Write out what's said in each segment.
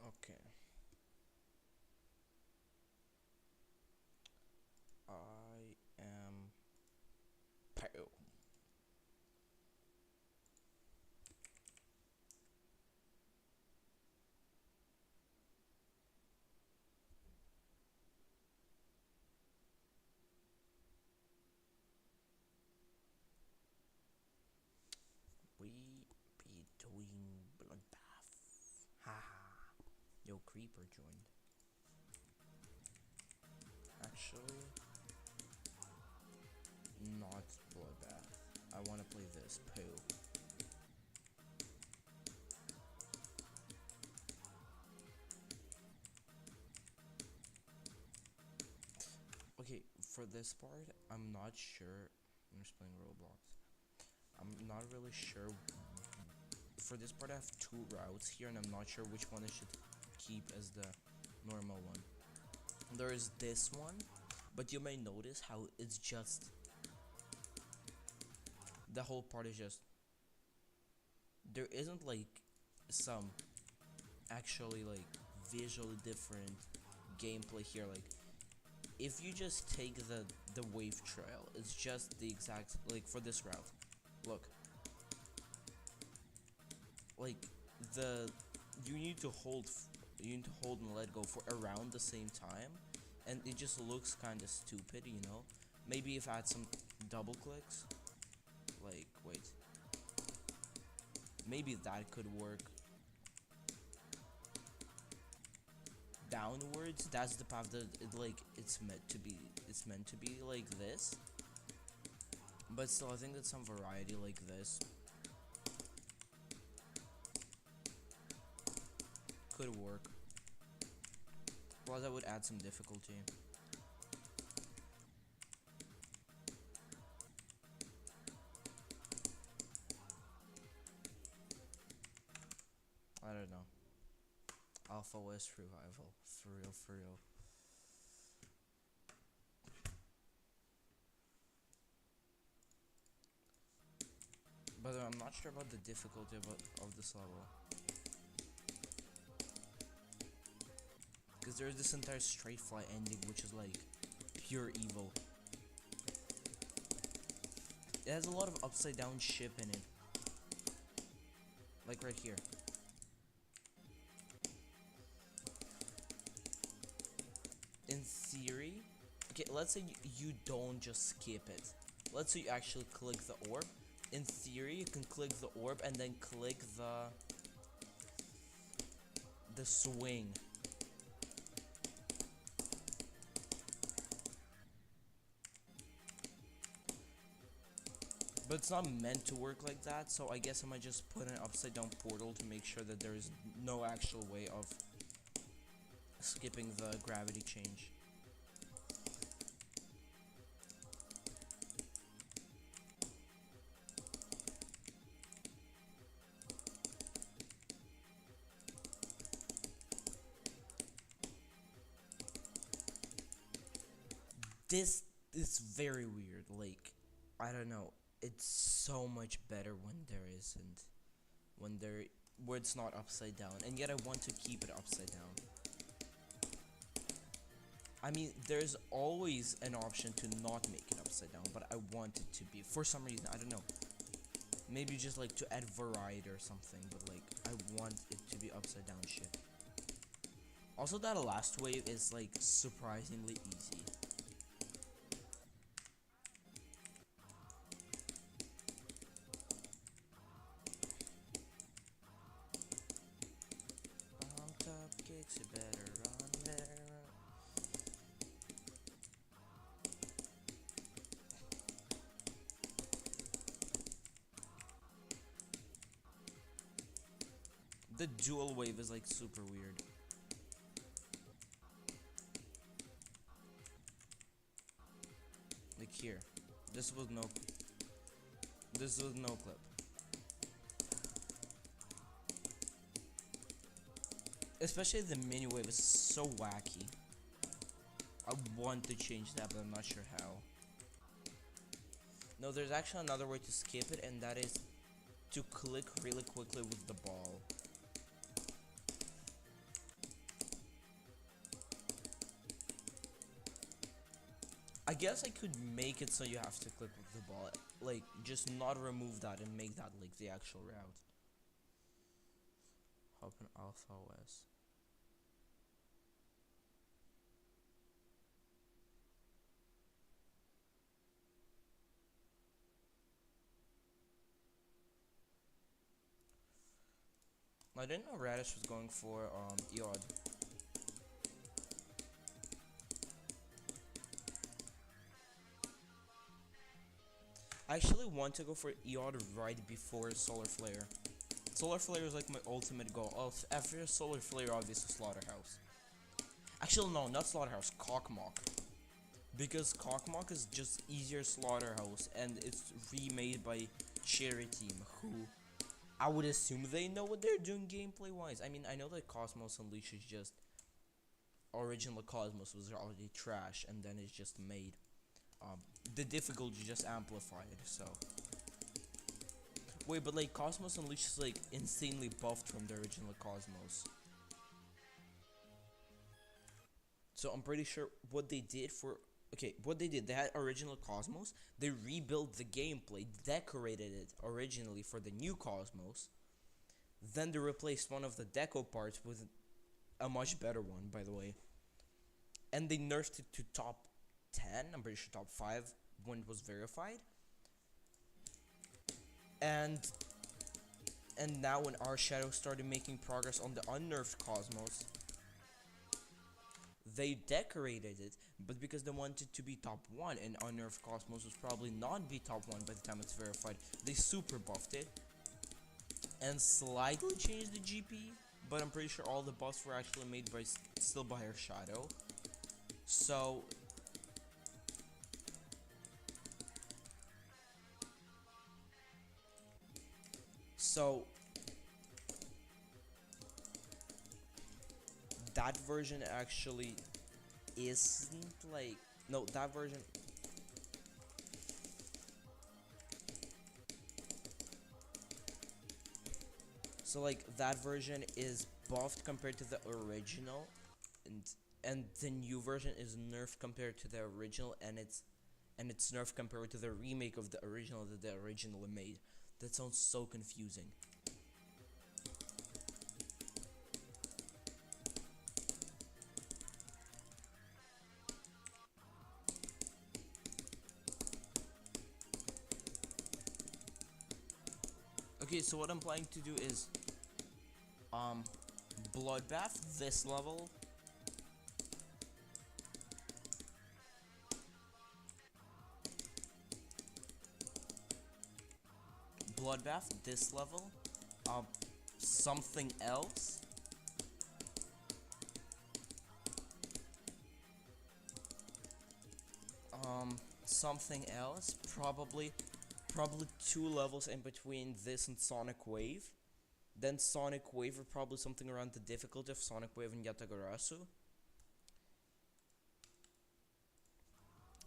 Okay. I am Pale. We be doing bloodbath. Haha. Yo, Creeper joined. Actually, not bloodbath. I want to play this poo. Okay, for this part, I'm not sure. I'm just playing Roblox. I'm not really sure. For this part, I have two routes here, and I'm not sure which one I should keep as the normal one. There is this one, but you may notice how it's just the whole part is just there isn't like some actually like visually different gameplay here. Like if you just take the wave trail, it's just the exact like for this route. Look, like the you need to hold and let go for around the same time, and it just looks kind of stupid, you know. Maybe if I had some double clicks, like wait, maybe that could work. Downwards, that's the path that it's meant to be. It's meant to be like this, but still I think that some variety like this could work. Plus that would add some difficulty. I don't know. Alpha West revival, for real, for real. But I'm not sure about the difficulty of this level, because there's this entire straight fly ending, which is like pure evil. It has a lot of upside down ship in it, like right here. In theory, okay, let's say you don't just skip it. Let's say you actually click the orb. In theory, you can click the orb and then click the swing. But it's not meant to work like that, so I guess I might just put an upside down portal to make sure that there is no actual way of skipping the gravity change. This is very weird. Like, I don't know. It's so much better when there isn't, where it's not upside down, and yet I want to keep it upside down. I mean, there's always an option to not make it upside down, but I want it to be for some reason. I don't know. Maybe just like to add variety or something, but like I want it to be upside down shit. Also, that last wave is like surprisingly easy. On top kicks, you better run there. The dual wave is like super weird. Like here, this was no clip. Especially the mini wave is so wacky. I want to change that, but I'm not sure how. No, there's actually another way to skip it, and that is to click really quickly with the ball. I guess I could make it so you have to click with the ball. Like, just not remove that and make that like the actual route. Hop in Alpha OS. I didn't know Radish was going for Eod. I actually want to go for Eod right before Solar Flare. Solar Flare is like my ultimate goal. Oh, after Solar Flare, obviously Slaughterhouse. Actually, no, not Slaughterhouse, Cockmock. Because Cockmock is just easier Slaughterhouse, and it's remade by Cherry Team, who I would assume they know what they're doing gameplay wise. I mean, I know that Cosmos Unleashed is just original Cosmos was already trash, and then it's just made. The difficulty just amplified. So wait, but like Cosmos Unleashed is like insanely buffed from the original Cosmos. So I'm pretty sure what they did for what they did, they had original Cosmos, they rebuilt the gameplay, decorated it originally for the new Cosmos, then they replaced one of the deco parts with a much better one, by the way, and they nerfed it to top 10, I'm pretty sure top 5 when it was verified, and now when our Shadow started making progress on the unnerfed Cosmos, they decorated it, but because they wanted to be top 1 and Unnerved Cosmos was probably not be top 1 by the time it's verified, they super buffed it and slightly changed the GP, but I'm pretty sure all the buffs were actually made by still by our Shadow. So that version actually isn't like, no, that version, so like that version is buffed compared to the original, and the new version is nerfed compared to the original, and it's nerfed compared to the remake of the original that the original made. That sounds so confusing. Okay, so what I'm planning to do is Bloodbath this level. Bloodbath this level. Something else. Something else. Probably 2 levels in between this and Sonic Wave. Then Sonic Wave, or probably something around the difficulty of Sonic Wave and Yatagarasu.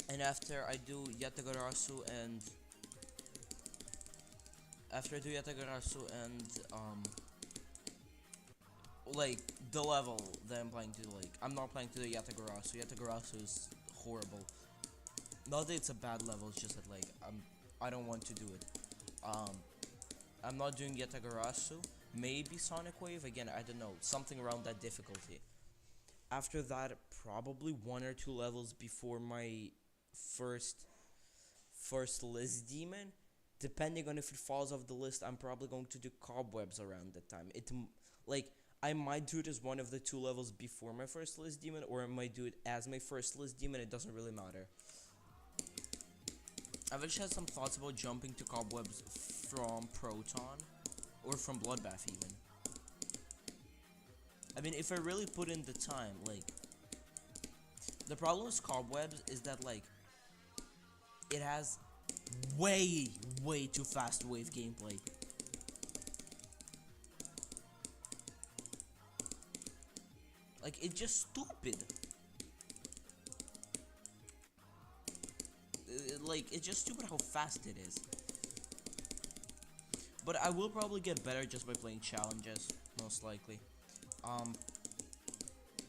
And after I do Yatagarasu and like the level that I'm planning to, like, I'm not planning to do Yatagarasu. Yatagarasu is horrible. Not that it's a bad level, it's just that like I don't want to do it. I'm not doing Yatagarasu. Maybe Sonic Wave again. I don't know, something around that difficulty. After that, probably 1 or 2 levels before my first list demon. Depending on if it falls off the list, I'm probably going to do Cobwebs around that time. Like, I might do it as one of the 2 levels before my first list demon, or I might do it as my first list demon. It doesn't really matter. I've actually had some thoughts about jumping to Cobwebs from Proton, or from Bloodbath even. I mean, if I really put in the time, like, the problem with Cobwebs is that, like, it has way too fast wave gameplay. Like, it's just stupid. Like, it's just stupid how fast it is. But I will probably get better just by playing challenges, most likely.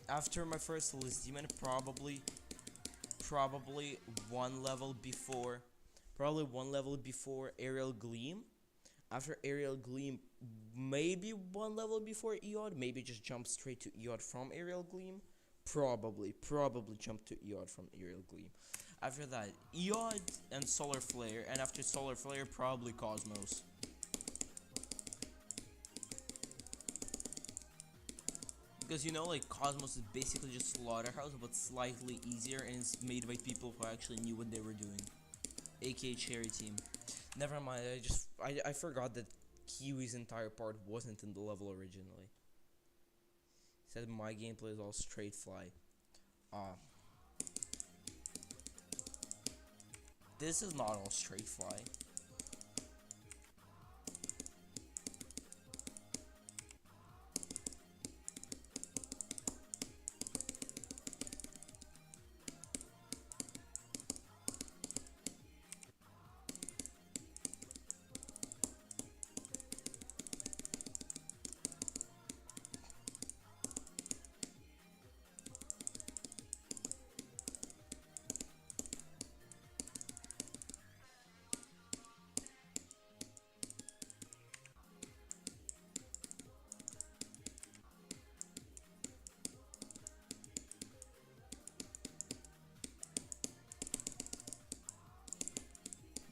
After my first list demon, probably one level before, Aerial Gleam. After Aerial Gleam, maybe one level before Eod. Maybe just jump straight to Eod from Aerial Gleam. Probably jump to Eod from Aerial Gleam. After that, Eod and Solar Flare, and after Solar Flare, probably Cosmos. Because you know, like, Cosmos is basically just Slaughterhouse, but slightly easier, and it's made by people who actually knew what they were doing. AKA Cherry Team. Never mind, I forgot that Kiwi's entire part wasn't in the level originally. He said my gameplay is all straight fly. This is not all straight fly.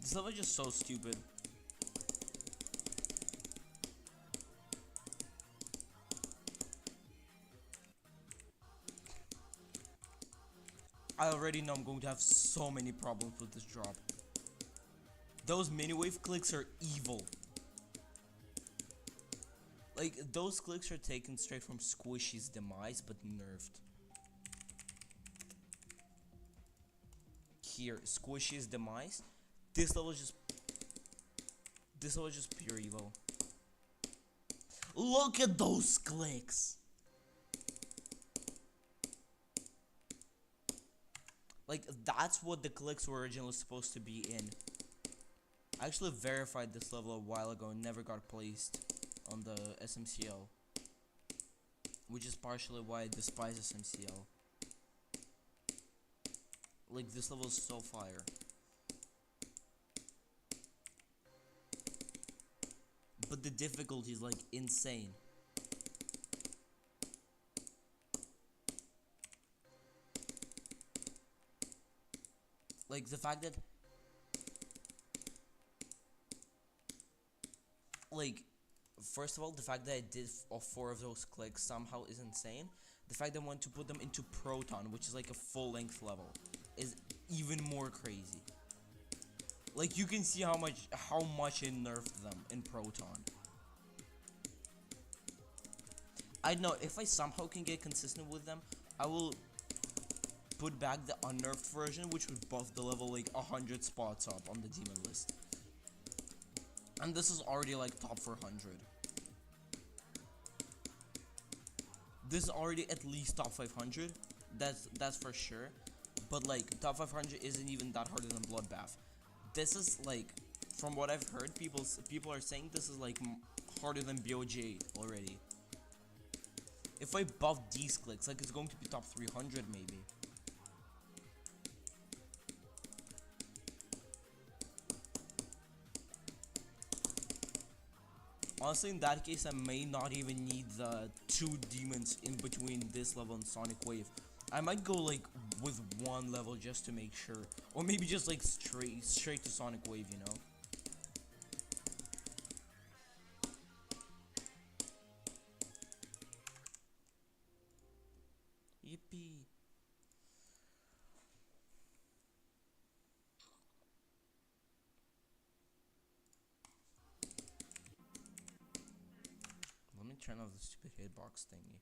This level is just so stupid. I already know I'm going to have so many problems with this drop. Those mini wave clicks are evil. Like, those clicks are taken straight from Squishy's demise, but nerfed. Here, Squishy's demise. This level is just pure evil. Look at those clicks. Like, that's what the clicks were originally supposed to be in. I actually verified this level a while ago and never got placed on the SMCL. Which is partially why I despise SMCL. Like, this level is so fire. But the difficulty is, like, insane. Like, the fact that... Like, first of all, the fact that I did all 4 of those clicks somehow is insane. The fact that I want to put them into Proton, which is like a full-length level, is even more crazy. Like, you can see how much it nerfed them in Proton. I don't know, if I somehow can get consistent with them, I will put back the unnerfed version, which would buff the level like 100 spots up on the demon list. And this is already like top 400. This is already at least top 500. That's for sure. But like, top 500 isn't even that harder than Bloodbath. This is like, from what I've heard, people are saying this is like harder than BOJ already. If I buff these clicks, like, it's going to be top 300 maybe. Honestly, in that case, I may not even need the 2 demons in between this level and Sonic Wave. I might go like with 1 level just to make sure, or maybe just like straight to Sonic Wave, you know. Yippee. Let me turn off the stupid hitbox thingy.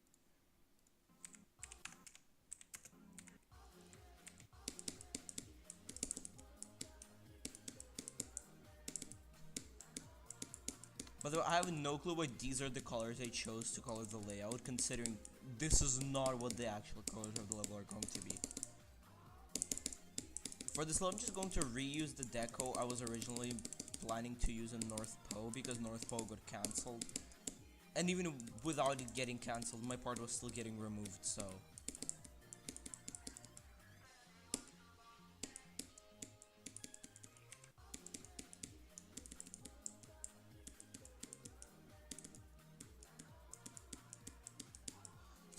By the way, I have no clue why these are the colors I chose to color the layout, considering this is not what the actual colors of the level are going to be. For this level, I'm just going to reuse the deco I was originally planning to use in North Po, because North Po got cancelled. And even without it getting cancelled, my part was still getting removed, so...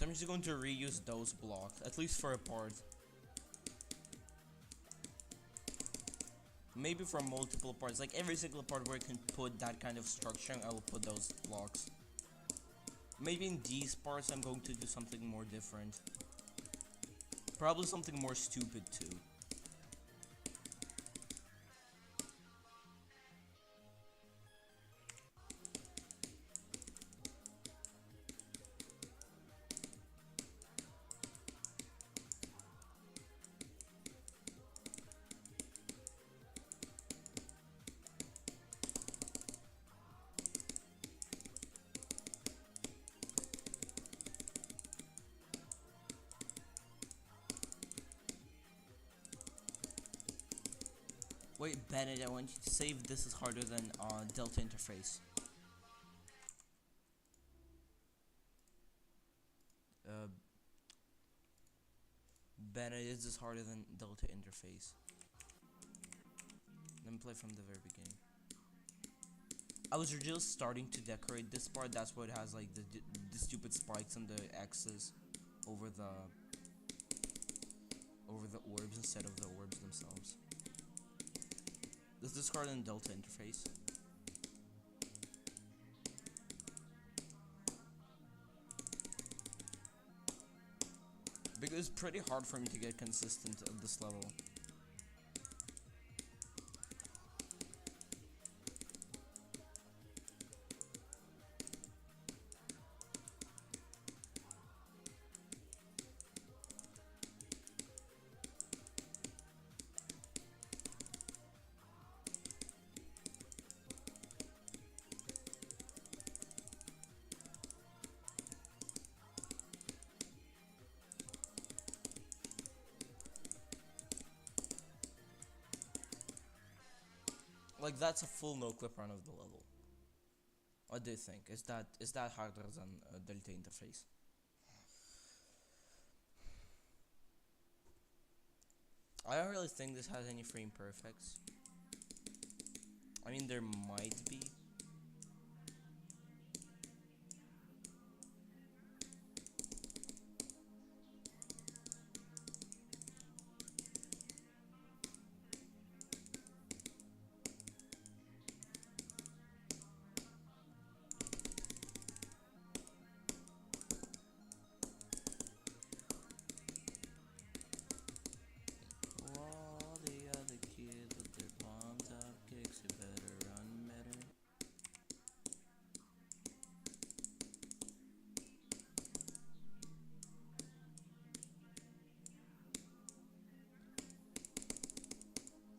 I'm just going to reuse those blocks, at least for a part. Maybe for multiple parts, like every single part where I can put that kind of structure, I will put those blocks. Maybe in these parts I'm going to do something more different. Probably something more stupid too. Wait, Bennett, I want you to save this is harder than Delta interface. Bennett, this is harder than Delta interface. Let me play from the very beginning. I was just starting to decorate this part. That's why it has like the stupid spikes and the X's over the orbs instead of the orbs themselves. This is harder than Delta interface. Because it's pretty hard for me to get consistent at this level. Like that's a full no clip run of the level. What do you think? Is that harder than Delta interface? I don't really think this has any frame perfects. I mean, there might be.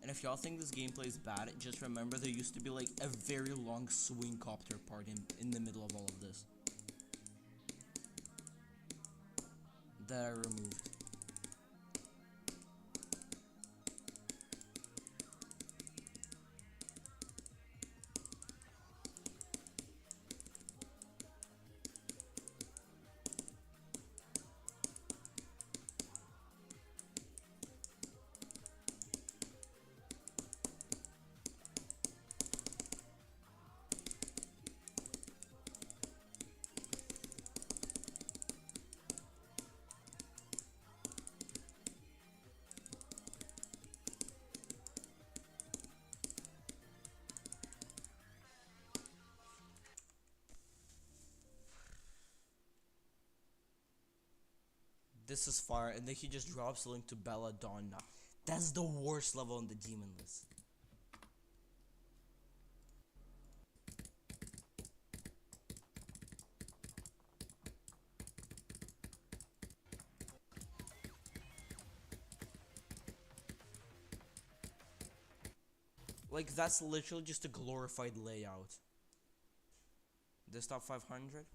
And if y'all think this gameplay is bad, just remember there used to be like a very long swing copter part in the middle of all of this. That I removed. This is fire, and then he just drops a link to Belladonna. That's the worst level on the demon list. Like, that's literally just a glorified layout. This top 500?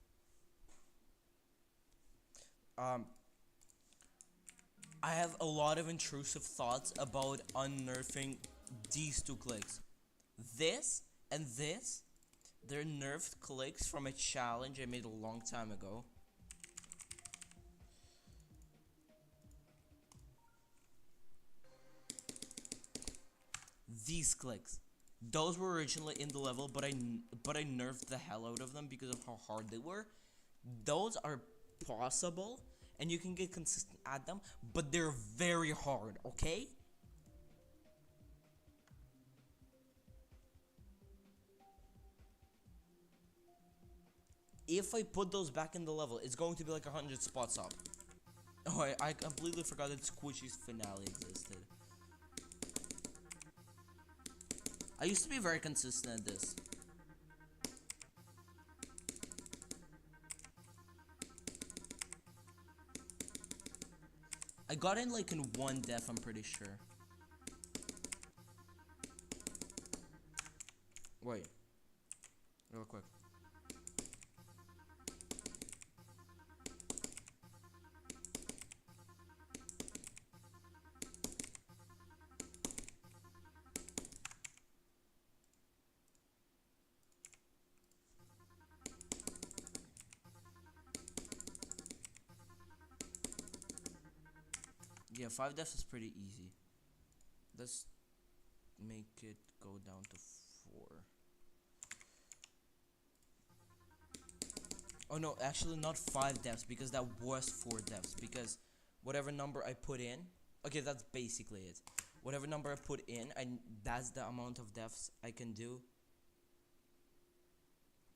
I have a lot of intrusive thoughts about unnerfing these two clicks. This and this, they're nerfed clicks from a challenge I made a long time ago. These clicks, those were originally in the level, but I nerfed the hell out of them because of how hard they were. Those are possible, and you can get consistent at them, but they're very hard, okay? If I put those back in the level, it's going to be like 100 spots up. Oh, I completely forgot that Squishy's finale existed. I used to be very consistent at this. I got in like in one death, I'm pretty sure. Wait. Real quick. Yeah, 5 deaths is pretty easy. Let's make it go down to 4. Oh no, actually not 5 deaths, because that was 4 deaths, because whatever number I put in, okay, that's basically it. Whatever number I put in, that's the amount of deaths I can do.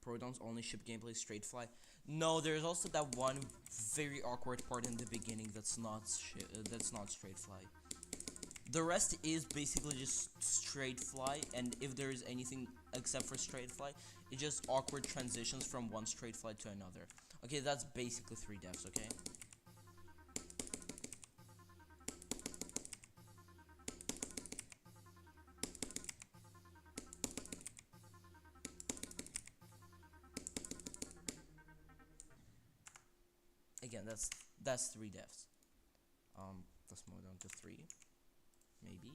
Protons only ship gameplay straight fly. No, there's also that one very awkward part in the beginning that's not straight fly. The rest is basically just straight fly, and if there is anything except for straight fly, it's just awkward transitions from one straight fly to another. Okay, that's basically 3 deaths, okay? Again, that's 3 deaths. Let's move down to 3. Maybe.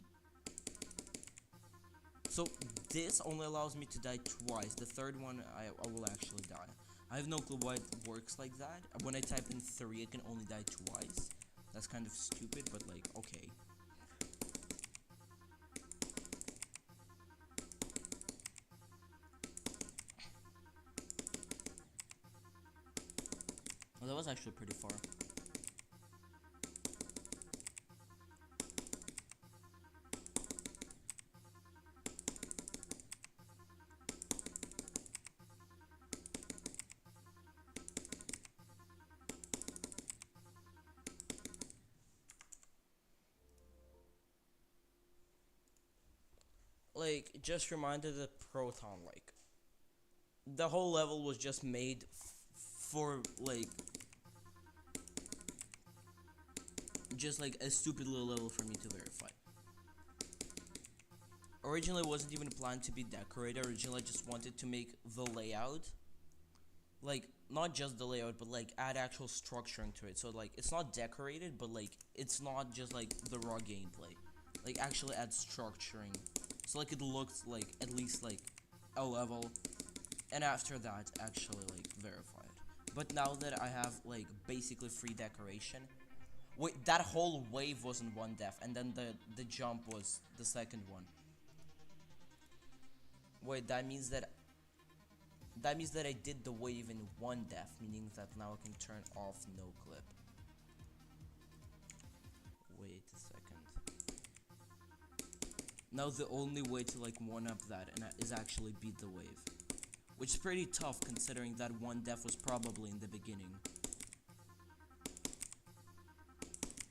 So this only allows me to die twice. The third one, I will actually die. I have no clue why it works like that. When I type in 3, I can only die twice. That's kind of stupid, but like, okay. Well, that was actually pretty far. Like, just reminded the Proton, like, the whole level was just made for, like, just like a stupid little level for me to verify. Originally, it wasn't even planned to be decorated. Originally, I just wanted to make the layout, like, not just the layout, but like add actual structuring to it. So like, it's not decorated, but like, it's not just like the raw gameplay. Like, actually add structuring. So like, it looks like at least like a level, and after that, actually like verify it. But now that I have like basically free decoration, wait, that whole wave wasn't one death, and then the jump was the second one. Wait, that means that I did the wave in one death, meaning that now I can turn off no clip. Wait a second. Now the only way to like one up that is actually beat the wave, which is pretty tough considering that one death was probably in the beginning.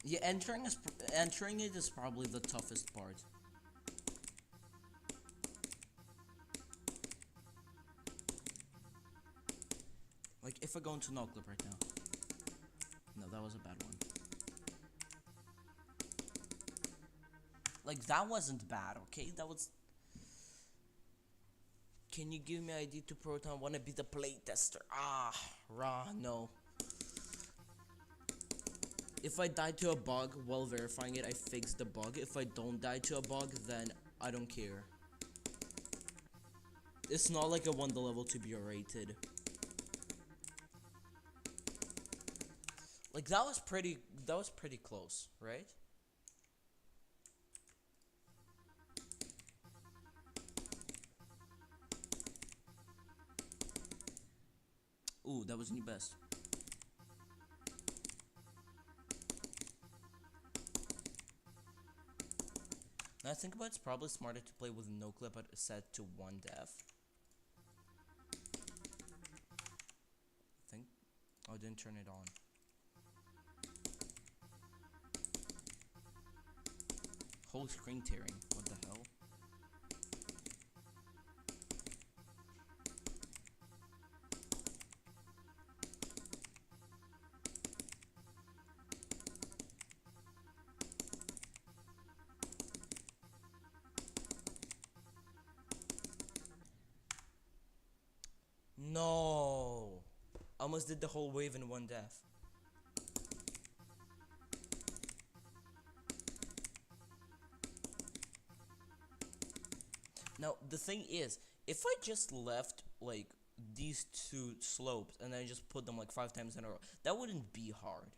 Yeah, entering it is probably the toughest part. Like, if I go into no clip right now. No, that was a bad one. Like, that wasn't bad, okay? That was... Can you give me ID to Proton? Wanna be the playtester? Ah, raw, no. If I die to a bug while verifying it, I fix the bug. If I don't die to a bug, then I don't care. It's not like I want the level to be rated. Like, that was pretty close, right? Ooh, that wasn't the best. Now I think about it's probably smarter to play with no clip but set to 1 def. I think. Oh, I didn't turn it on. Whole screen tearing. What the hell? No! Almost did the whole wave in 1 def. Now, the thing is, if I just left, like, these 2 slopes and I just put them, like, 5 times in a row, that wouldn't be hard.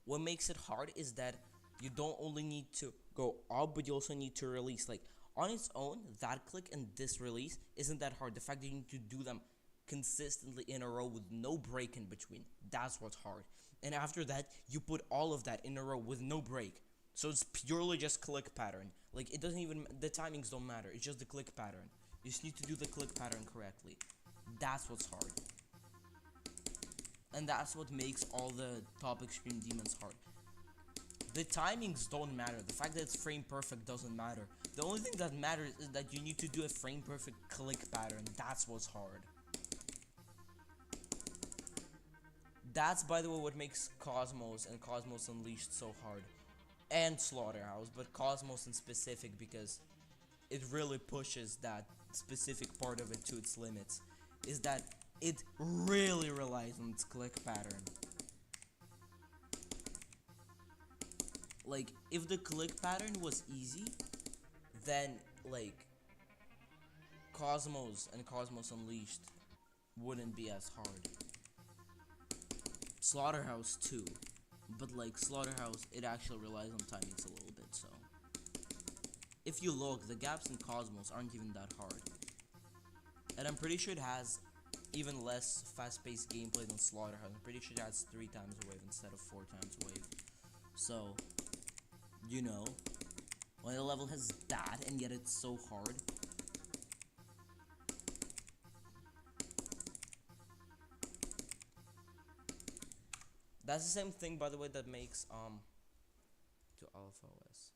What makes it hard is that you don't only need to go up, but you also need to release. Like, on its own, that click and this release isn't that hard. The fact that you need to do them consistently in a row with no break in between, that's what's hard. And after that, you put all of that in a row with no break. So it's purely just click pattern. Like, it doesn't even, the timings don't matter. It's just the click pattern. You just need to do the click pattern correctly. That's what's hard. And that's what makes all the top extreme demons hard. The timings don't matter. The fact that it's frame perfect doesn't matter. The only thing that matters is that you need to do a frame perfect click pattern. That's what's hard. That's, by the way, what makes Cosmos and Cosmos Unleashed so hard. And Slaughterhouse, but Cosmos in specific because it really pushes that specific part of it to its limits. Is that it really relies on its click pattern. Like, if the click pattern was easy, then, like, Cosmos and Cosmos Unleashed wouldn't be as hard. Slaughterhouse too, but like Slaughterhouse, it actually relies on timings a little bit, so. If you look, the gaps in Cosmos aren't even that hard. And I'm pretty sure it has even less fast-paced gameplay than Slaughterhouse. I'm pretty sure it has 3 times a wave instead of 4 times a wave. So, you know, when a level has that and yet it's so hard. That's the same thing, by the way, that makes to Alpha OS.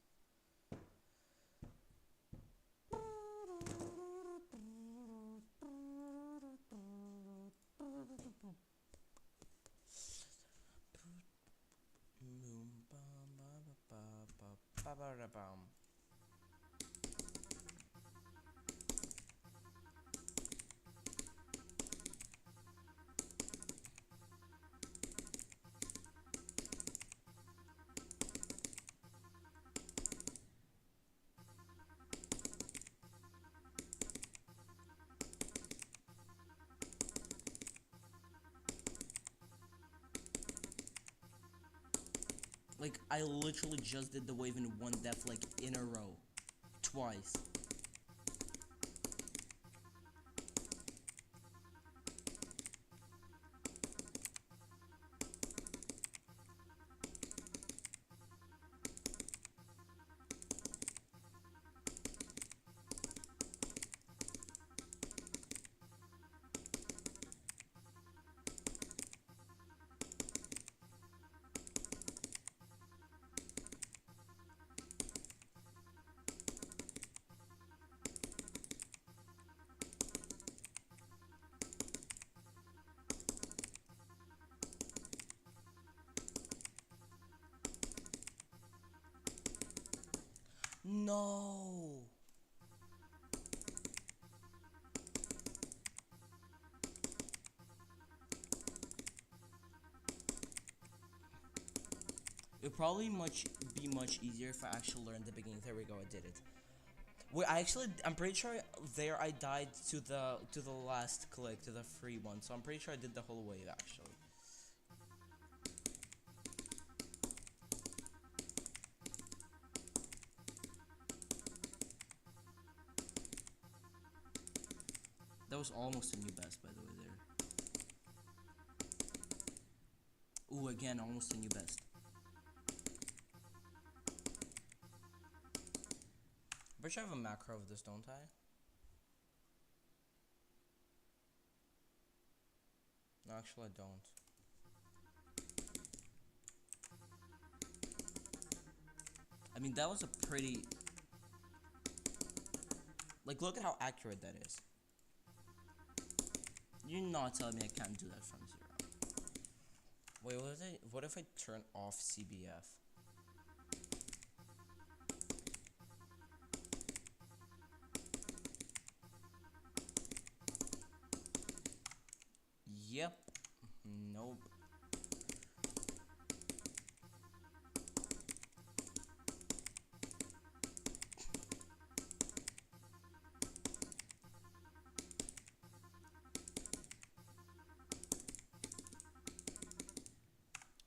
Like, I literally just did the wave in 1 def, like, in a row. Twice. No. It'd probably be much easier if I actually learned the beginning. There we go, I did it. Wait, I'm pretty sure there I died to the last click, to the free one. So I'm pretty sure I did the whole wave actually. That was almost a new best, by the way, there. Ooh, again, almost a new best. Bet you have a macro of this, don't I? No, actually I don't. I mean, that was a pretty... Like, look at how accurate that is. You're not telling me I can't do that from 0. Wait, what if I turn off CBF? Yep. Nope.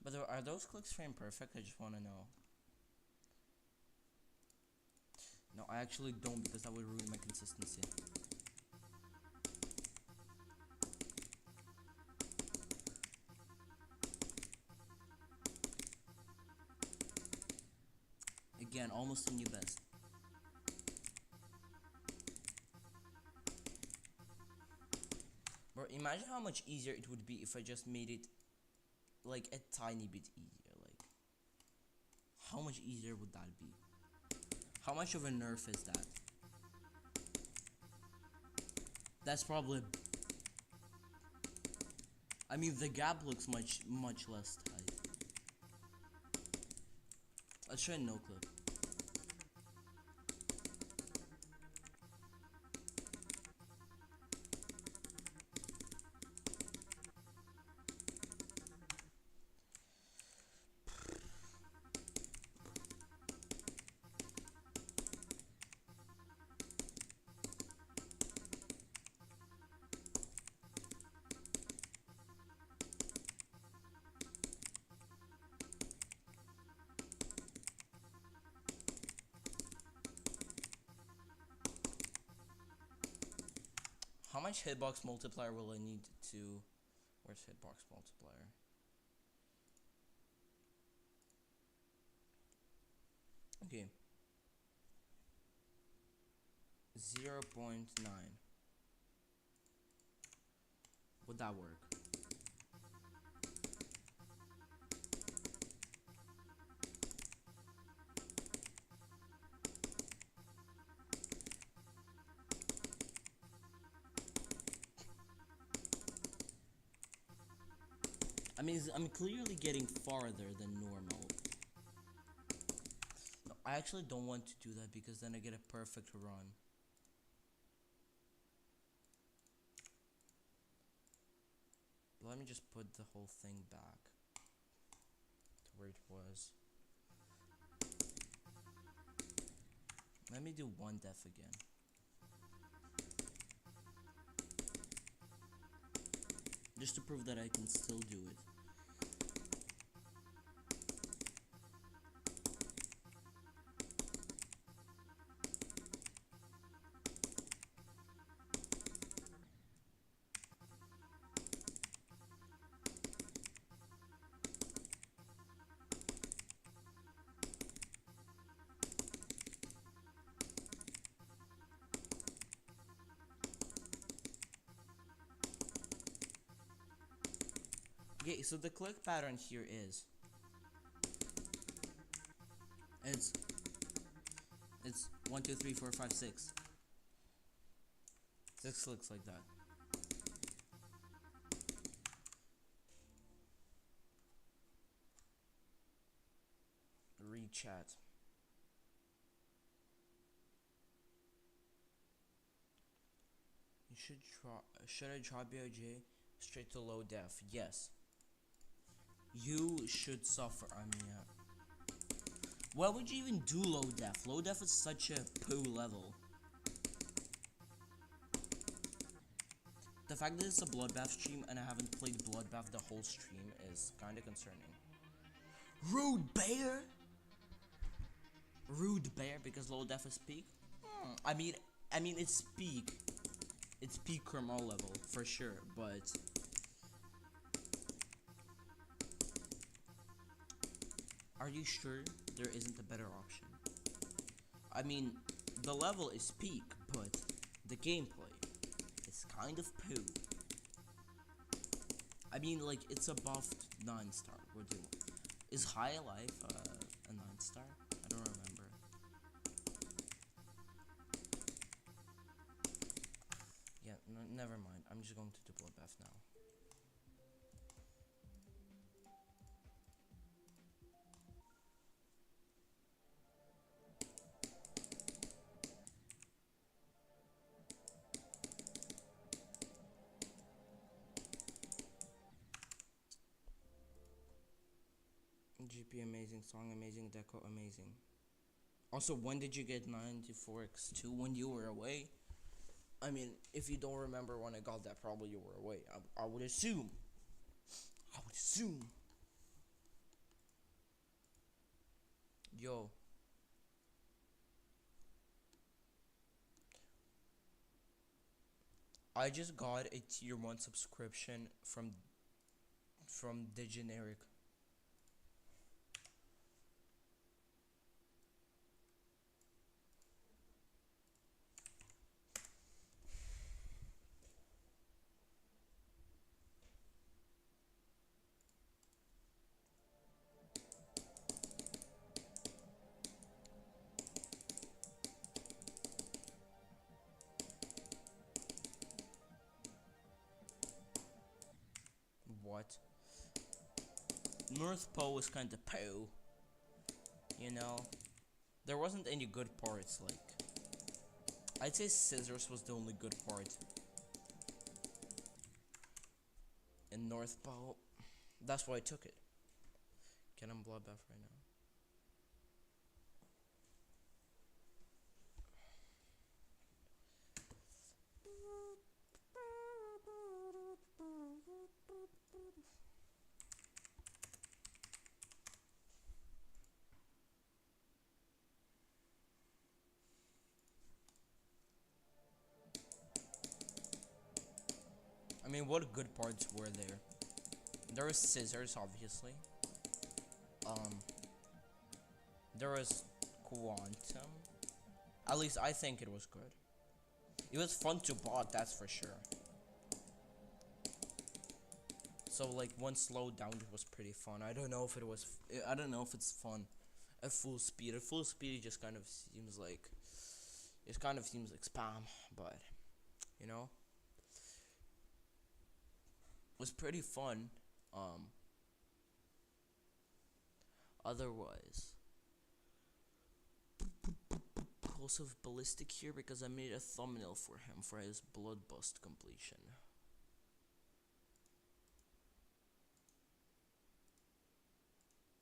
But are those clicks frame perfect? I just want to know. No, I actually don't, because that would ruin my consistency. Again, almost a new best. Bro, imagine how much easier it would be if I just made it like a tiny bit easier. Like, how much easier would that be? How much of a nerf is that? That's probably... I mean, the gap looks much less tight. Let's try no clip. How much hitbox multiplier will I need to... Where's hitbox multiplier? Okay. 0.9. Would that work? I mean, I'm clearly getting farther than normal. No, I actually don't want to do that because then I get a perfect run. But let me just put the whole thing back to where it was. Let me do one def again. Just to prove that I can still do it. Okay, so the click pattern here is it's 1 2 3 4 5 6. 6 clicks like that. Read chat. You should I drop BOJ straight to low def? Yes. You should suffer. I mean, yeah. Why would you even do low def? Low def is such a poo level. The fact that it's a Bloodbath stream and I haven't played Bloodbath the whole stream is kinda concerning. Rude bear? Rude bear because low def is peak? I mean it's peak. It's peak Kermal level for sure, but are you sure there isn't a better option? I mean, the level is peak, but the gameplay is kind of poo. I mean, like, it's above 9-star. We're doing. Is High Life a 9-star? I don't remember. Yeah, never mind. I'm just going to do Bloodbath now. GP amazing, song amazing, deco amazing. Also, when did you get 94x2? When you were away? I mean, if you don't remember when I got that, probably you were away. I would assume. I would assume. Yo. I just got a tier 1 subscription from the generic. What? North Pole was kind of poo. You know? There wasn't any good parts, like. I'd say Scissors was the only good part. In North Pole. That's why I took it. Can I Bloodbath right now? I mean, what good parts were there? There was Scissors, obviously. There was Quantum. At least I think it was good. It was fun to bot, that's for sure. So like one slowdown was pretty fun. I don't know if it was. I don't know if it's fun at full speed. At full speed, it just kind of seems like. It kind of seems like spam, but you know, it was pretty fun. Otherwise. Also ballistic here because I made a thumbnail for him for his blood bust completion.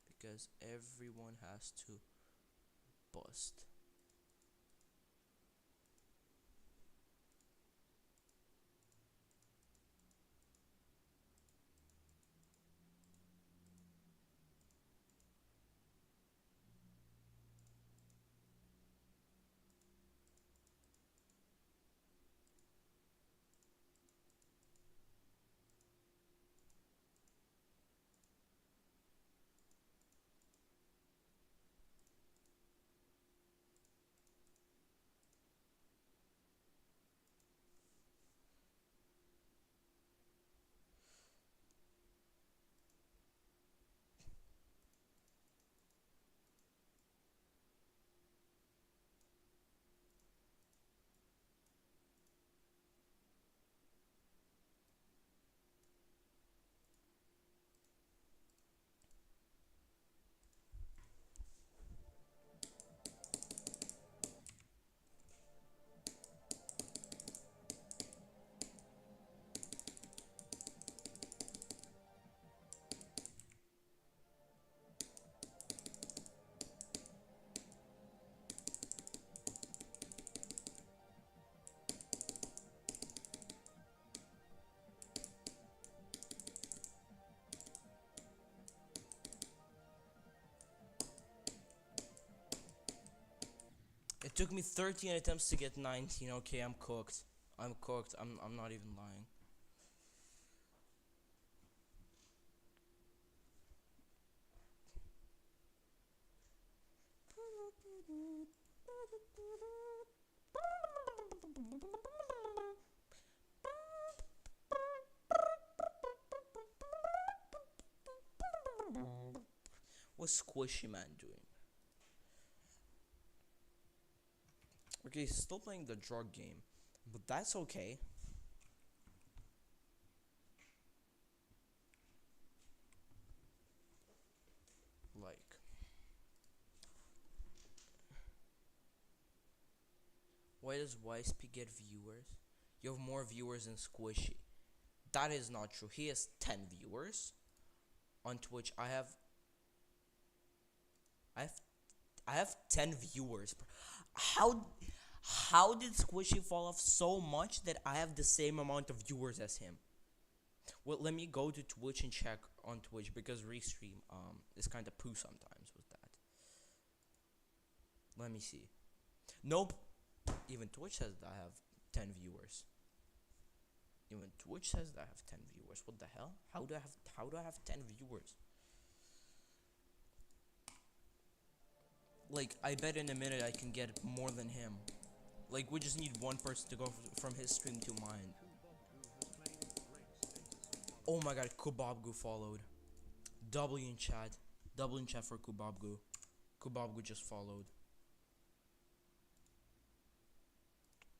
Because everyone has to bust. It took me 13 attempts to get 19. Okay, I'm cooked. I'm cooked. I'm not even lying. was Squishy Man doing? Okay, he's still playing the drug game, but that's okay. Like, why does YSP get viewers? You have more viewers than Squishy. That is not true. He has 10 viewers on Twitch. I have 10 viewers. How did Squishy fall off so much that I have the same amount of viewers as him? Well, let me go to Twitch and check on Twitch because Restream is kind of poo sometimes with that. Let me see. Nope. Even Twitch says that I have 10 viewers. Even Twitch says that I have 10 viewers. What the hell? How do I have 10 viewers? Like, I bet in a minute I can get more than him. Like, we just need one person to go from his stream to mine. Oh my god, Kubabgu followed. W in chat. W in chat for Kubabgu. Kubabgu just followed.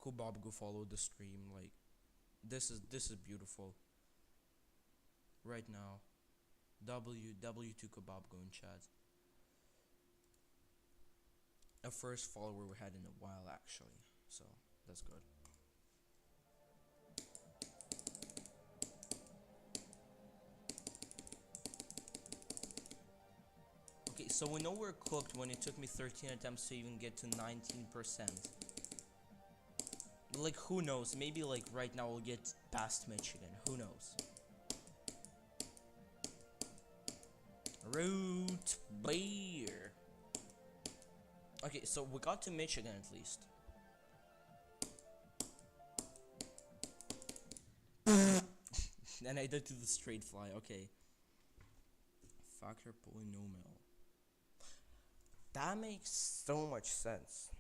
Kubabgu followed the stream. Like, this is beautiful. Right now. W to Kubabgu in chat. A first follower we had in a while actually. So, that's good. Okay, so we know we're cooked when it took me 13 attempts to even get to 19%. Like, who knows? Maybe, like, right now we'll get past Michigan. Who knows? Root beer. Okay, so we got to Michigan at least. And I did to the straight fly, okay. Factor polynomial. That makes so much sense.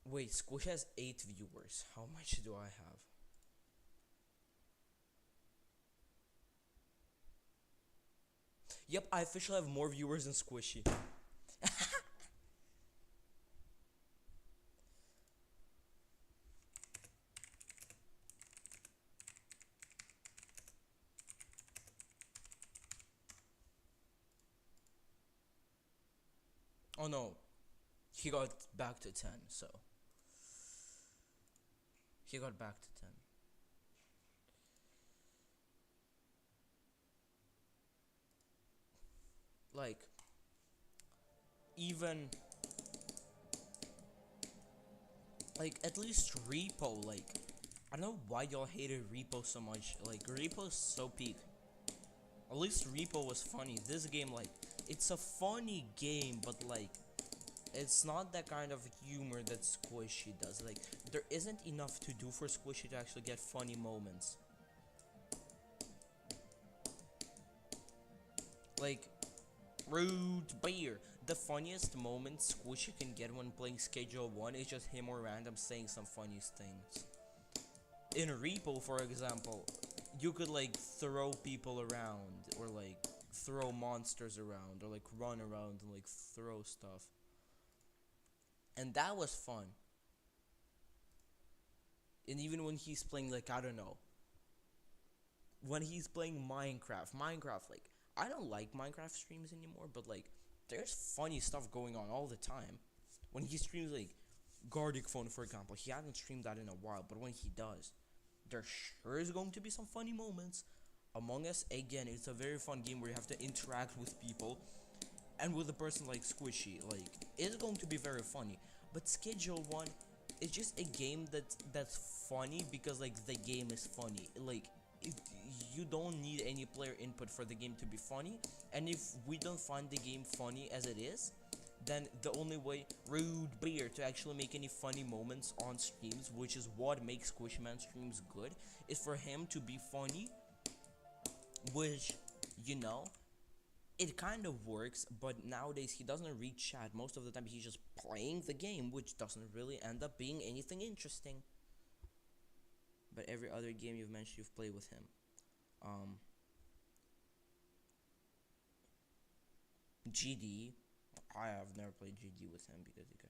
Wait, Squish has 8 viewers. How much do I have? Yep, I officially have more viewers than Squishy. Oh no, he got back to 10, so. He got back to 10. Like, even, like, at least Repo, like, I don't know why y'all hated Repo so much. Like, Repo's so peak. At least Repo was funny. This game, like, it's a funny game, but, like, it's not that kind of humor that Squishy does. Like, there isn't enough to do for Squishy to actually get funny moments. Like, rude beer. The funniest moment Squishy can get when playing Schedule 1 is just him or random saying some funny things. In Repo, for example, you could, like, throw people around, or, like, throw monsters around, or, like, run around and, like, throw stuff. And that was fun. And even when he's playing, like, I don't know, when he's playing Minecraft, like, I don't like Minecraft streams anymore, but, like, there's funny stuff going on all the time. When he streams, like, Gardic Phone, for example, he hasn't streamed that in a while, but when he does, there sure is going to be some funny moments. Among Us, again, it's a very fun game where you have to interact with people, and with a person like Squishy, like, it's going to be very funny. But Schedule 1 is just a game that's funny because, like, the game is funny. Like, you don't need any player input for the game to be funny, and if we don't find the game funny as it is, then the only way rude beer to actually make any funny moments on streams, which is what makes Squishman streams good, is for him to be funny, which, you know, it kind of works, but nowadays he doesn't read chat. Most of the time he's just playing the game, which doesn't really end up being anything interesting. But every other game you've mentioned you've played with him. GD, I have never played GD with him because he could.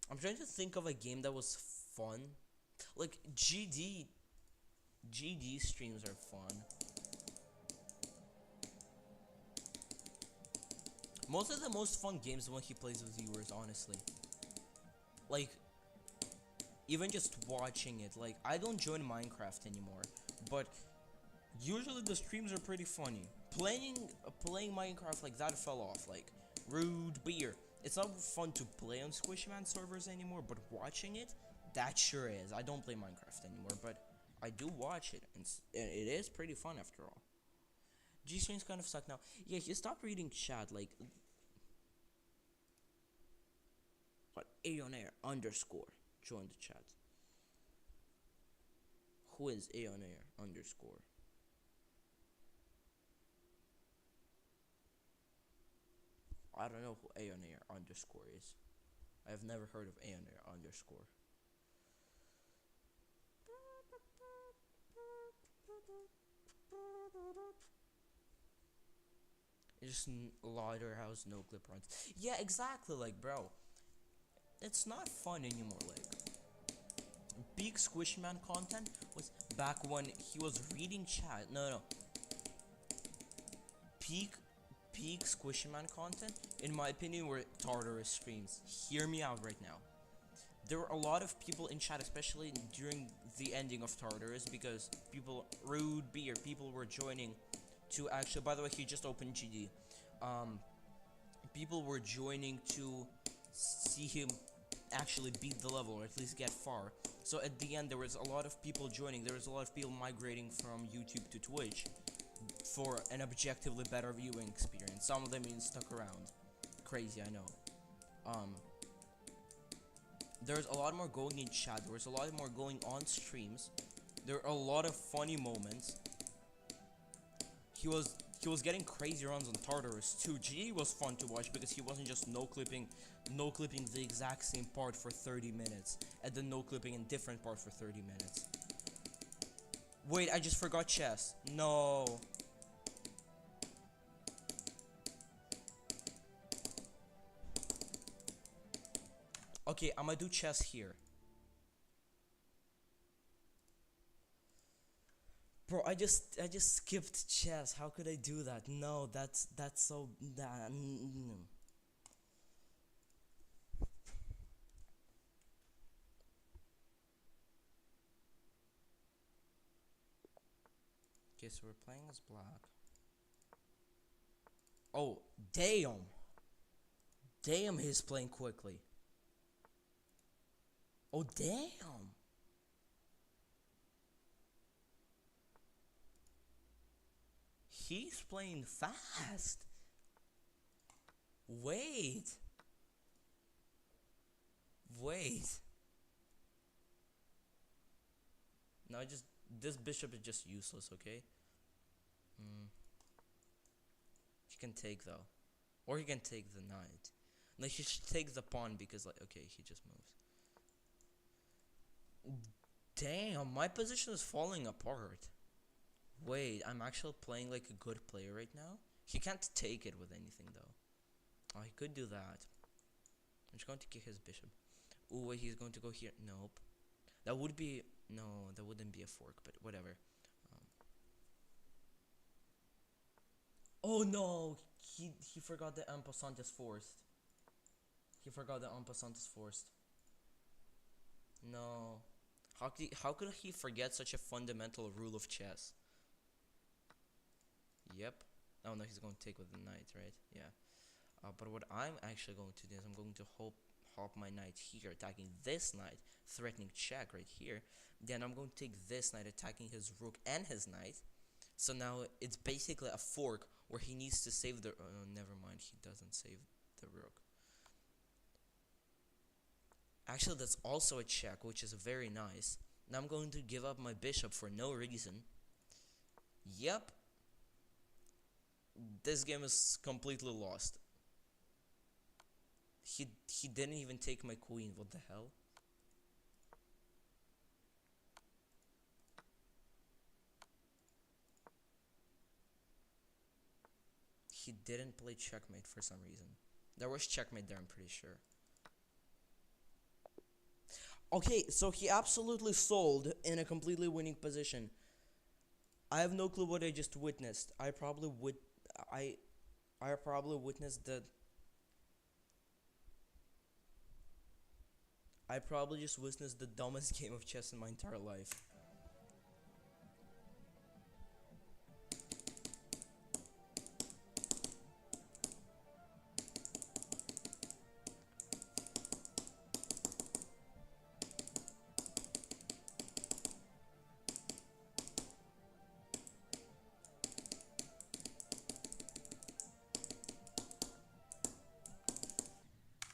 I'm trying to think of a game that was fun. Like GD streams are fun. Most of the most fun games when he plays with viewers, honestly. Like, even just watching it. Like, I don't join Minecraft anymore, but usually the streams are pretty funny. Playing Minecraft like that fell off. Like, rude beer. It's not fun to play on Squishman servers anymore, but watching it, that sure is. I don't play Minecraft anymore, but I do watch it, and it is pretty fun after all. G streams kind of suck now. Yeah, he stopped reading chat. Like, what? Aonair underscore join the chat. Who is Aonair underscore? I don't know who Aonair underscore is. I have never heard of Aonair underscore. It's just Lauderhouse no clip runs. Yeah, exactly. Like, bro, it's not fun anymore. Like, peak Squishman content was back when he was reading chat. No. Peak Squishman content, in my opinion, were Tartarus streams. Hear me out right now. There were a lot of people in chat, especially during the ending of Tartarus, because rude beer, people were joining to actually, by the way, he just opened GD. People were joining to see him actually beat the level, or at least get far. So at the end, there was a lot of people joining. There was a lot of people migrating from YouTube to Twitch for an objectively better viewing experience. Some of them even stuck around. Crazy, I know. There's a lot more going in chat. There was a lot more going on streams. There are a lot of funny moments. He was getting crazy runs on Tartarus too. GD was fun to watch because he wasn't just no clipping the exact same part for 30 minutes and then no clipping in different part for 30 minutes. Wait, I just forgot chess. No. Okay, I'm gonna do chess here. Bro, I just skipped chess. How could I do that? No, that's so Okay, so we're playing as black. Oh, damn. Damn, he's playing quickly. Oh, damn. He's playing fast. Wait. No, this bishop is just useless, okay? He can take though. Or he can take the knight. No, he should take the pawn because, like, okay, he just moves. Damn, my position is falling apart. Wait, I'm actually playing like a good player right now? He can't take it with anything though. Oh, he could do that. I'm just going to kick his bishop. Ooh, wait, he's going to go here. Nope. That would be... No, that wouldn't be a fork, but whatever. Oh no! He forgot the en passant is forced. He forgot the en passant is forced. No. How could he forget such a fundamental rule of chess? Yep. Oh no, he's going to take with the knight, right? Yeah. But what I'm actually going to do is I'm going to hop my knight here, attacking this knight, threatening check right here. Then I'm going to take this knight, attacking his rook and his knight. So now it's basically a fork where he needs to save the... Oh, never mind, he doesn't save the rook. Actually, that's also a check, which is very nice. Now I'm going to give up my bishop for no reason. Yep. This game is completely lost. He didn't even take my queen. What the hell? He didn't play checkmate for some reason. There was checkmate there, I'm pretty sure. Okay, so he absolutely sold in a completely winning position. I have no clue what I just witnessed. I probably witnessed the... I probably just witnessed the dumbest game of chess in my entire life.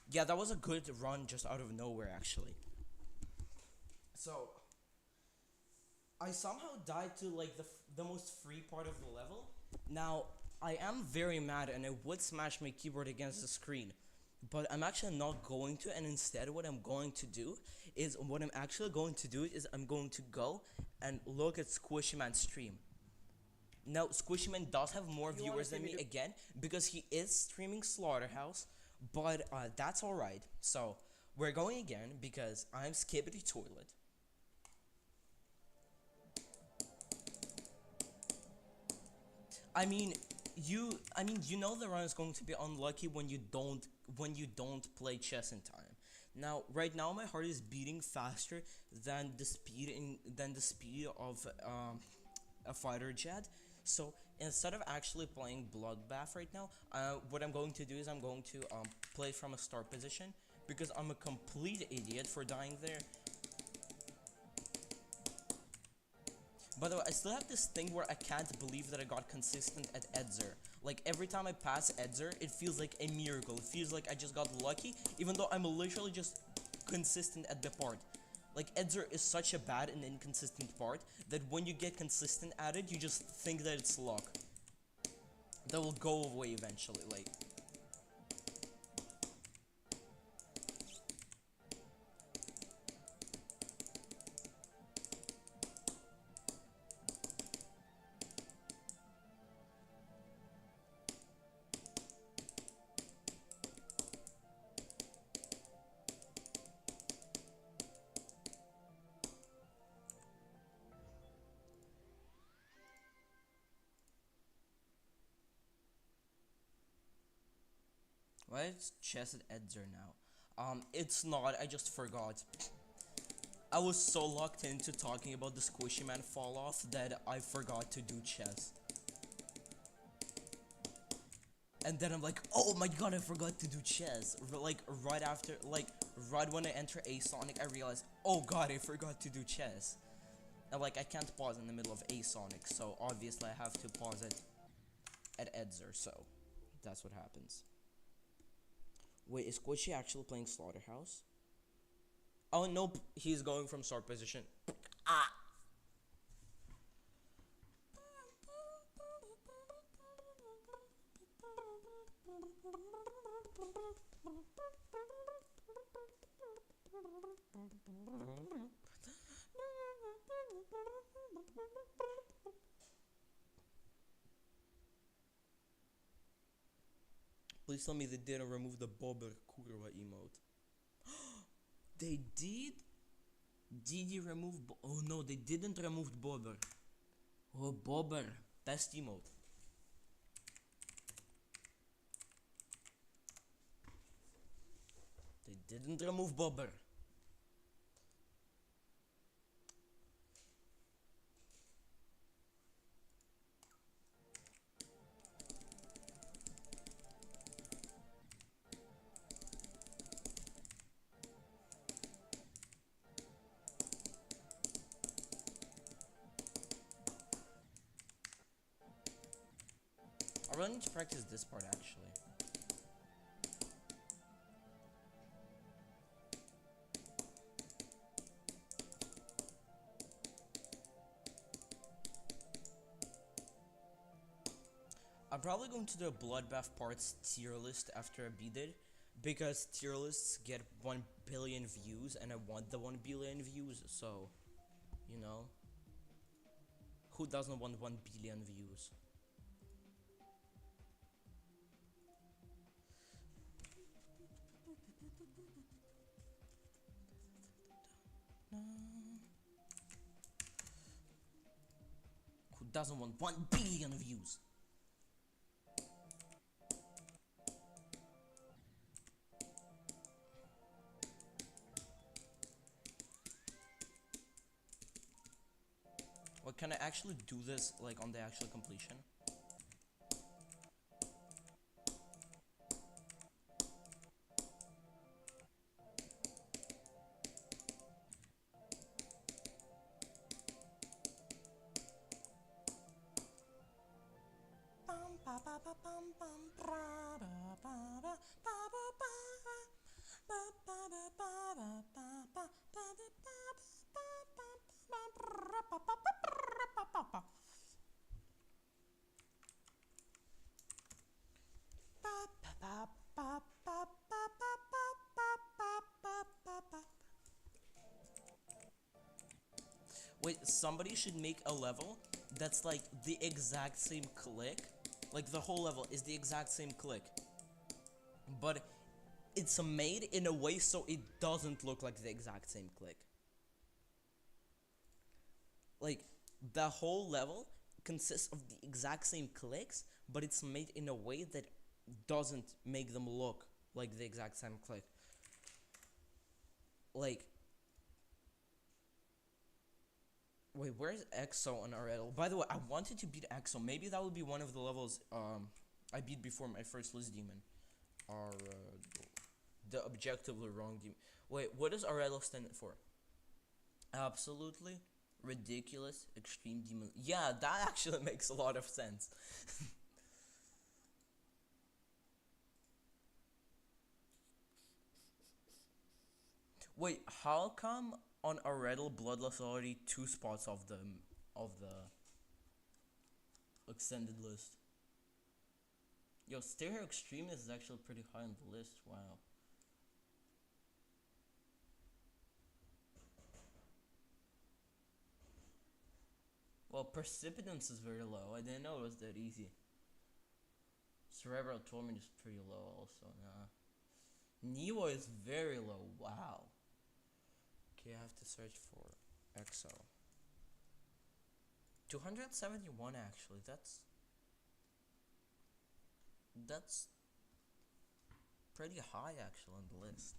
Yeah, that was a good run just out of nowhere, actually. So, I somehow died to like the most free part of the level. Now, I am very mad and I would smash my keyboard against the screen. But I'm actually not going to, and instead what I'm going to do is I'm going to go and look at Squishy Man's stream. Now, Squishy Man does have more viewers than me again because he is streaming Slaughterhouse, but that's alright. So, we're going again because I'm skippity toilet. I mean, you know the run is going to be unlucky when you don't play chess in time. Now, right now my heart is beating faster than the speed of a fighter jet. So instead of actually playing Bloodbath right now, what I'm going to do is I'm going to play from a start position because I'm a complete idiot for dying there. By the way, I still have this thing where I can't believe that I got consistent at Edzer. Like, every time I pass Edzer, it feels like a miracle. It feels like I just got lucky, even though I'm literally just consistent at the part. Like, Edzer is such a bad and inconsistent part that when you get consistent at it, you just think that it's luck. That will go away eventually, like... Why is chess at Edzer now? It's not, I just forgot. I was so locked into talking about the Squishy Man fall off that I forgot to do chess. And then I'm like, oh my god, I forgot to do chess. Like, right when I enter A Sonic, I realized, oh god, I forgot to do chess. And like, I can't pause in the middle of A Sonic, so obviously I have to pause it at Edzer, so that's what happens. Wait, is Squishy actually playing Slaughterhouse? Oh, nope, he's going from start position. Ah! Please tell me they didn't remove the Bobber Kurwa emote. They did? Did you remove oh no, they didn't remove Bobber. Oh, Bobber. Best emote. They didn't remove Bobber. I really need to practice this part actually. I'm probably going to do a Bloodbath parts tier list after I beat it, because tier lists get 1 billion views, and I want the 1 billion views, so, you know, who doesn't want 1 billion views? Who doesn't want 1 billion views? What, can I actually do this, like, on the actual completion? Wait, somebody should make a level that's like the exact same click. Like the whole level is the exact same click. But it's made in a way so it doesn't look like the exact same click. Like, the whole level consists of the exact same clicks, but it's made in a way that doesn't make them look like the exact same click. Like, wait, where's EXO on RL? By the way, I wanted to beat EXO. Maybe that would be one of the levels I beat before my first list demon. The objectively wrong demon. Wait, what does RL stand for? Absolutely ridiculous extreme demon. Yeah, that actually makes a lot of sense. Wait, how come on a Riddle Bloodless already 2 spots of the extended list? Yo, Stereo Extreme is actually pretty high on the list. Wow. Well, Precipitance is very low. I didn't know it was that easy. Cerebral Torment is pretty low also. Nah. Neo is very low. Wow. Okay, I have to search for EXO. 271 actually. That's pretty high actually on the list.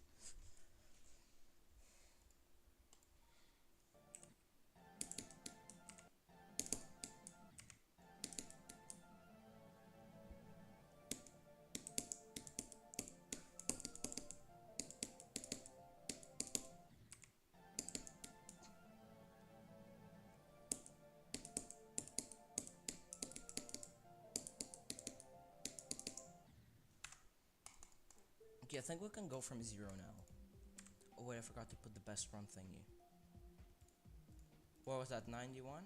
Okay, I think we can go from 0 now. Oh wait, I forgot to put the best run thingy. What was that, 91?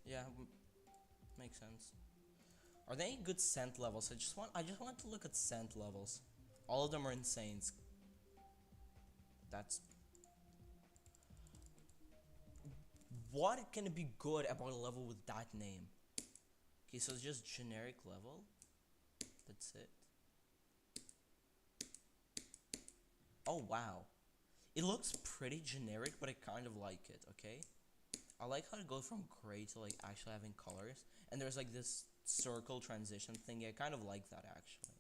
Yeah, makes sense. Are there any good scent levels? I just want to look at scent levels. All of them are insane. That's... What can be good about a level with that name? Okay, so it's just generic level. That's it. Oh wow. It looks pretty generic, but I kind of like it, okay? I like how it goes from gray to like actually having colors. And there's like this circle transition thing. Yeah, I kind of like that actually.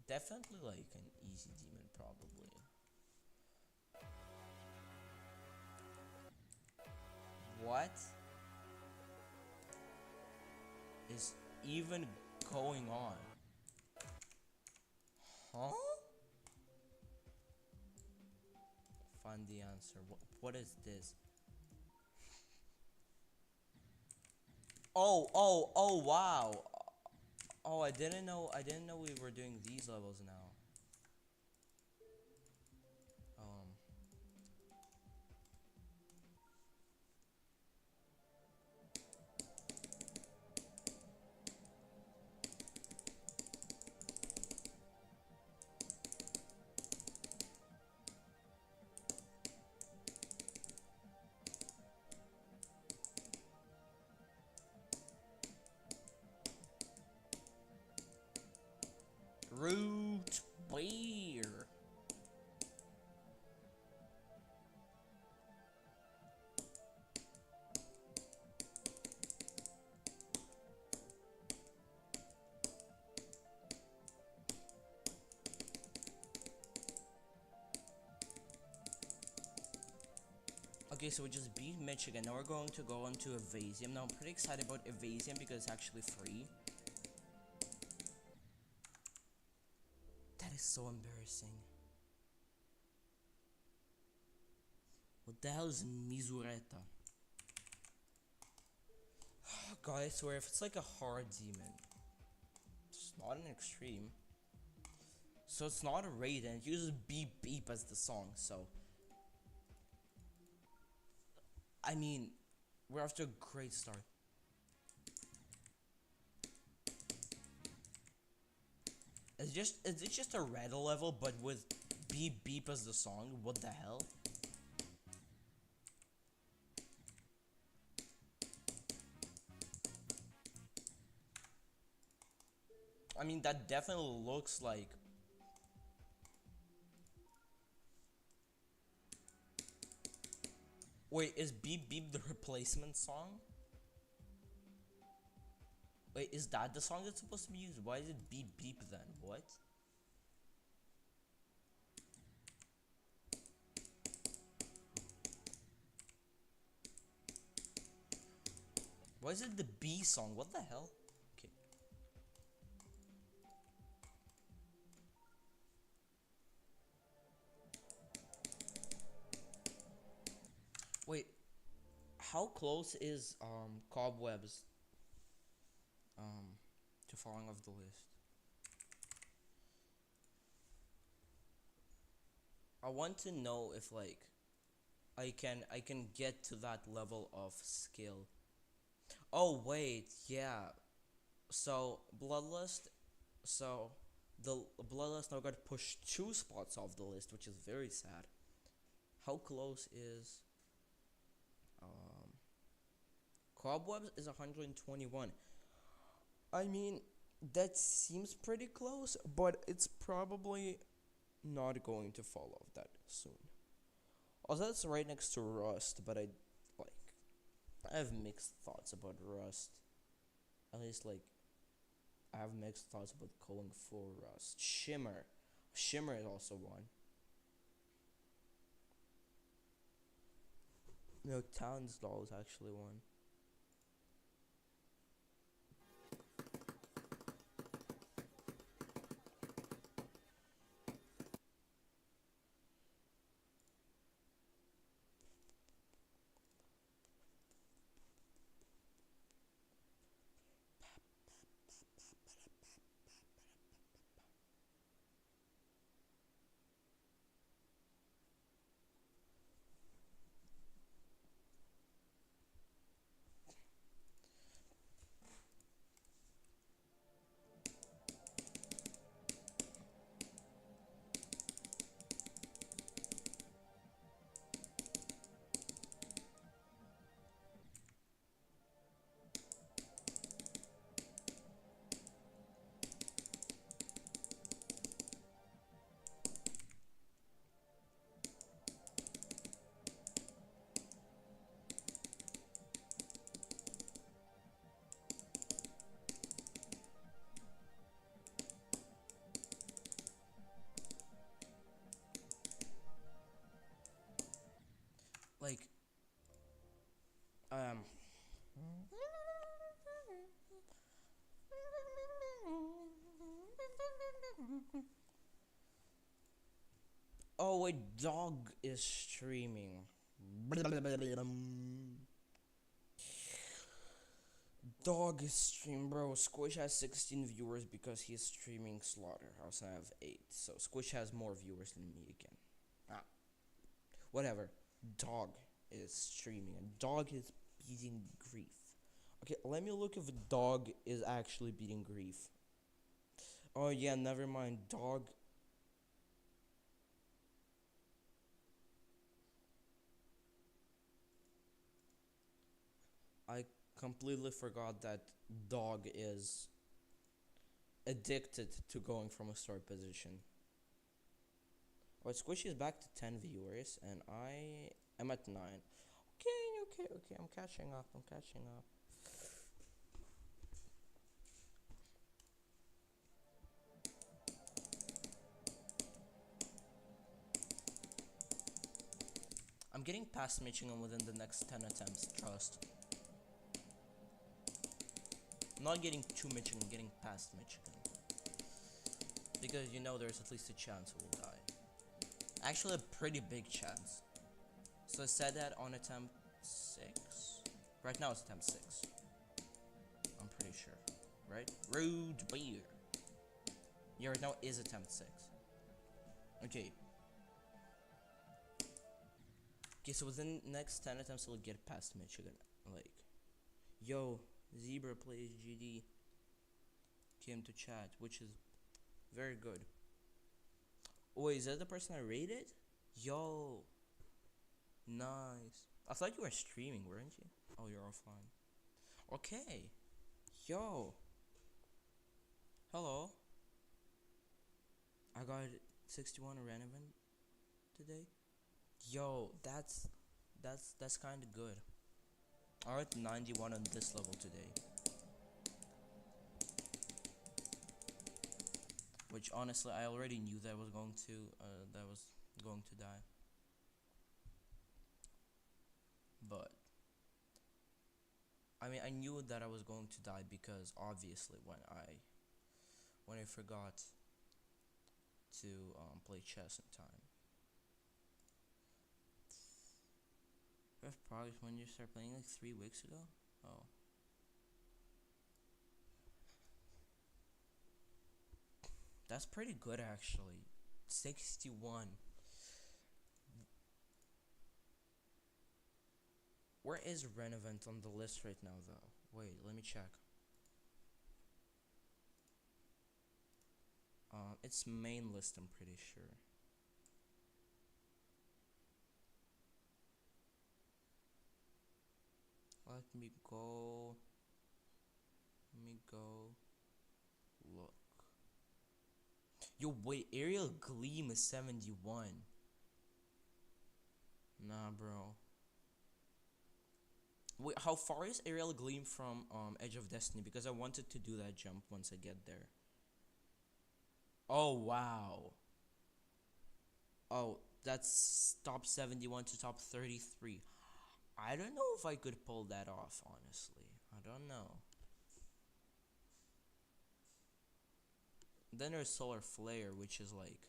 Definitely like an easy demon probably. What is even going on? Huh? Find the answer. What is this? Oh, wow. Oh, I didn't know we were doing these levels now. Um Okay, so we just beat Michigan. Now we're going to go into Evasium. Now I'm pretty excited about Evasium because it's actually free. That is so embarrassing. What the hell is Mizureta? God, I swear, if it's like a hard demon, it's not an extreme. So it's not a raid, and it uses beep beep as the song, so. I mean, we're off to a great start. Is it just a red level, but with beep beep as the song? What the hell? I mean, that definitely looks like. Wait, is beep beep the replacement song? Wait, is that the song that's supposed to be used? Why is it beep beep then? What? Why is it the B song? What the hell? Okay. Wait, how close is Cobwebs to falling off the list? I want to know if like I can get to that level of skill. Oh wait, yeah. So Bloodlust, so the Bloodlust now got pushed 2 spots off the list, which is very sad. How close is um Cobwebs is 121. I mean, that seems pretty close, but it's probably not going to fall off that soon. Also, that's right next to Rust, but like I have mixed thoughts about Rust. At least like I have mixed thoughts about going for Rust. Shimmer is also one. No, Townsdall is actually one. Like um Oh wait, Dog is streaming. Dog is streaming, bro. Squish has 16 viewers because he's streaming Slaughterhouse. I have 8, so Squish has more viewers than me again. Ah, whatever. Dog is streaming, and Dog is beating Grief. Okay, let me look if Dog is actually beating Grief. Oh yeah, never mind. Dog. I completely forgot that Dog is addicted to going from a start position. Alright, Squishy is back to 10 viewers, and I am at 9. Okay, I'm catching up. getting past Michigan within the next 10 attempts, trust. I'm not getting to Michigan, getting past Michigan. Because you know there's at least a chance we'll die. Actually a pretty big chance. So I said that on attempt 6? Right now it's attempt 6. I'm pretty sure. Right? Rude beer. Yeah, right now is attempt 6. Okay. Okay, so within the next 10 attempts we'll get past Michigan. Like, yo, Zebra plays GD came to chat, which is very good. Oh, wait, is that the person I rated? Yo, nice. I thought you were streaming, weren't you? Oh, you're offline. Okay. Yo. Hello. I got 61 random today. Yo, that's kind of good. I got 91 on this level today. Which honestly, I already knew that I was going to die. But I mean, I knew that I was going to die because obviously when I forgot to play chess in time. Probably when you start playing like 3 weeks ago. Oh. That's pretty good actually. 61. Where is Renevent on the list right now though? Wait, let me check. It's main list, I'm pretty sure. Let me go look. Yo, wait, Aerial Gleam is 71. Nah, bro. Wait, how far is Aerial Gleam from Edge of Destiny? Because I wanted to do that jump once I get there. Oh, wow. Oh, that's top 71 to top 33. I don't know if I could pull that off, honestly. I don't know. Then there's Solar Flare, which is like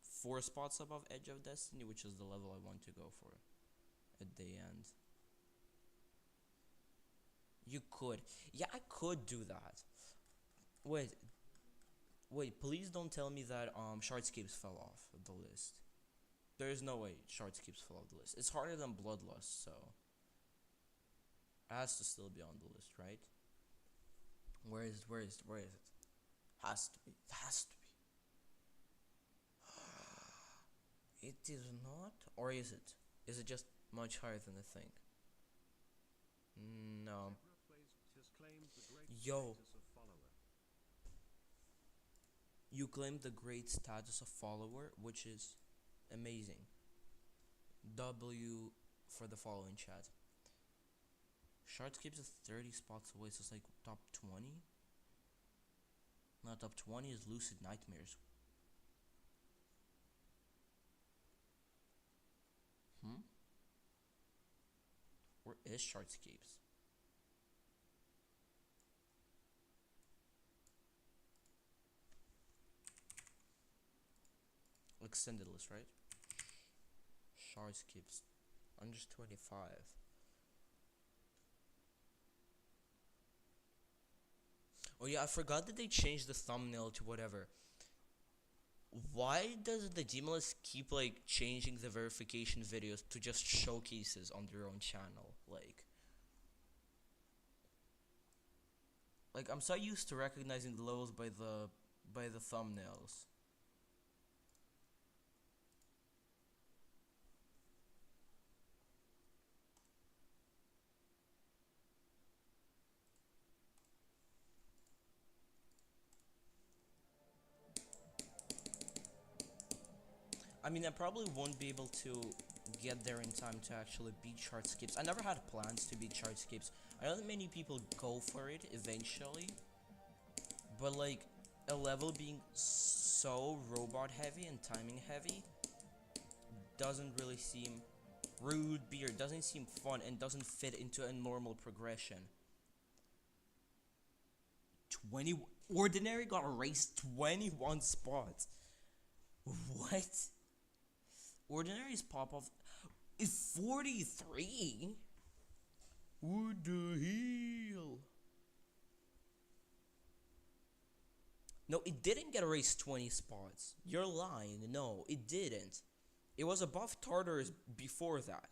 4 spots above Edge of Destiny, which is the level I want to go for at the end. You could. Yeah, I could do that. Wait, please don't tell me that Shardscapes fell off the list. There is no way Shardscapes fell off the list. It's harder than Bloodlust, so it has to still be on the list, right? Where is it? Has to be. It is not? Or is it? Is it just much higher than I think? No. Yo. You claim the great status of follower, which is amazing. W for the following chat. Shardscapes is 30 spots away, so it's like top 20? Not top 20 is Lucid Nightmares. Where is Shardscapes? Extended list, right? Shardscapes. Under 25. Oh yeah, I forgot that they changed the thumbnail to whatever. Why does the Demon List keep like changing the verification videos to just showcases on their own channel? Like I'm so used to recognizing the levels by the thumbnails. I mean, I probably won't be able to get there in time to actually beat Shardscapes. I never had plans to beat Shardscapes. I know that many people go for it eventually, but like a level being so robot heavy and timing heavy doesn't really seem Rude beer doesn't seem fun and doesn't fit into a normal progression. 20 ordinary got erased 21 spots. What? Ordinary's pop off is 43? What the hell? No, it didn't get erased 20 spots. You're lying. No, it didn't. It was above Tartarus before that.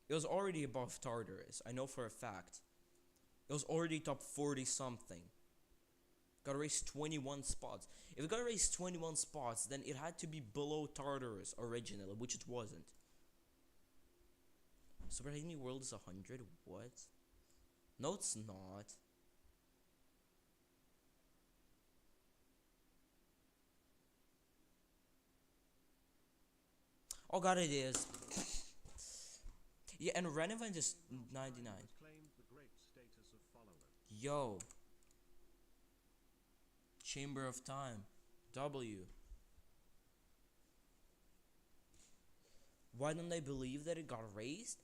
It was already above Tartarus. I know for a fact. It was already top 40 something. Got erased 21 spots. If it got erased 21 spots, then it had to be below Tartarus originally, which it wasn't. Super High World is 100? What? No, it's not. Oh god, it is. Yeah, and Renevent is 99. Yo. Chamber of Time. W. Why don't I believe that it got erased?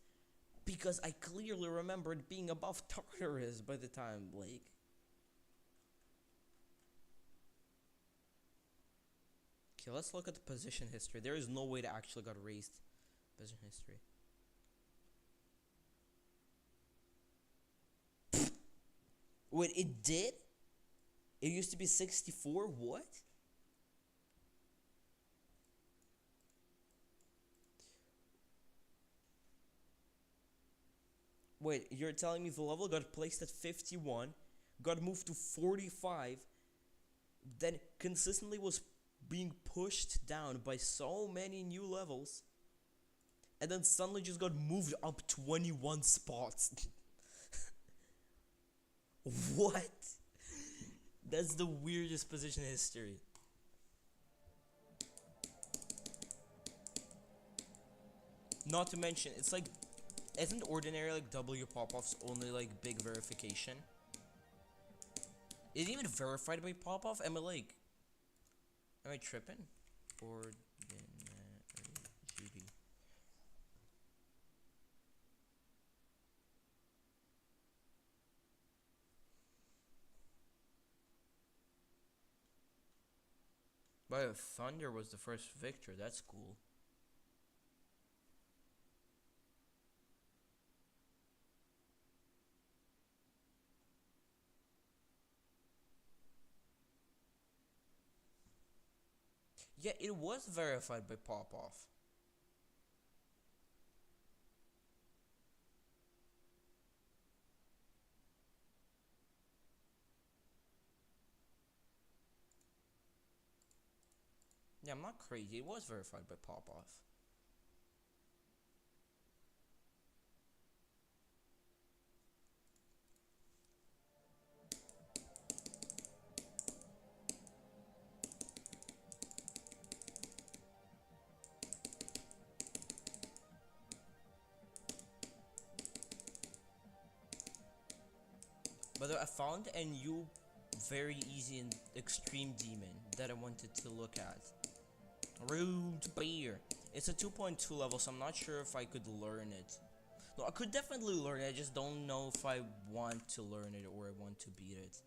Because I clearly remembered being above Tartarus by the time, like. Okay, let's look at the position history. There is no way to actually got erased. Position history. Wait, it did? It used to be 64? What? Wait, you're telling me the level got placed at 51, got moved to 45, then consistently was being pushed down by so many new levels, and then suddenly just got moved up 21 spots. What? That's the weirdest position in history. Not to mention, it's like, isn't ordinary like W pop-offs only like big verification? Is it even verified by pop-off? Am I tripping? Ordinary GD. But Thunder was the first victor. That's cool. Yeah, it was verified by pop-off. Yeah, I'm not crazy. It was verified by pop-off. But I found a new, very easy and extreme demon that I wanted to look at. Rude Beer. It's a 2.2 level, so I'm not sure if I could learn it. No, I could definitely learn it. I just don't know if I want to learn it or I want to beat it.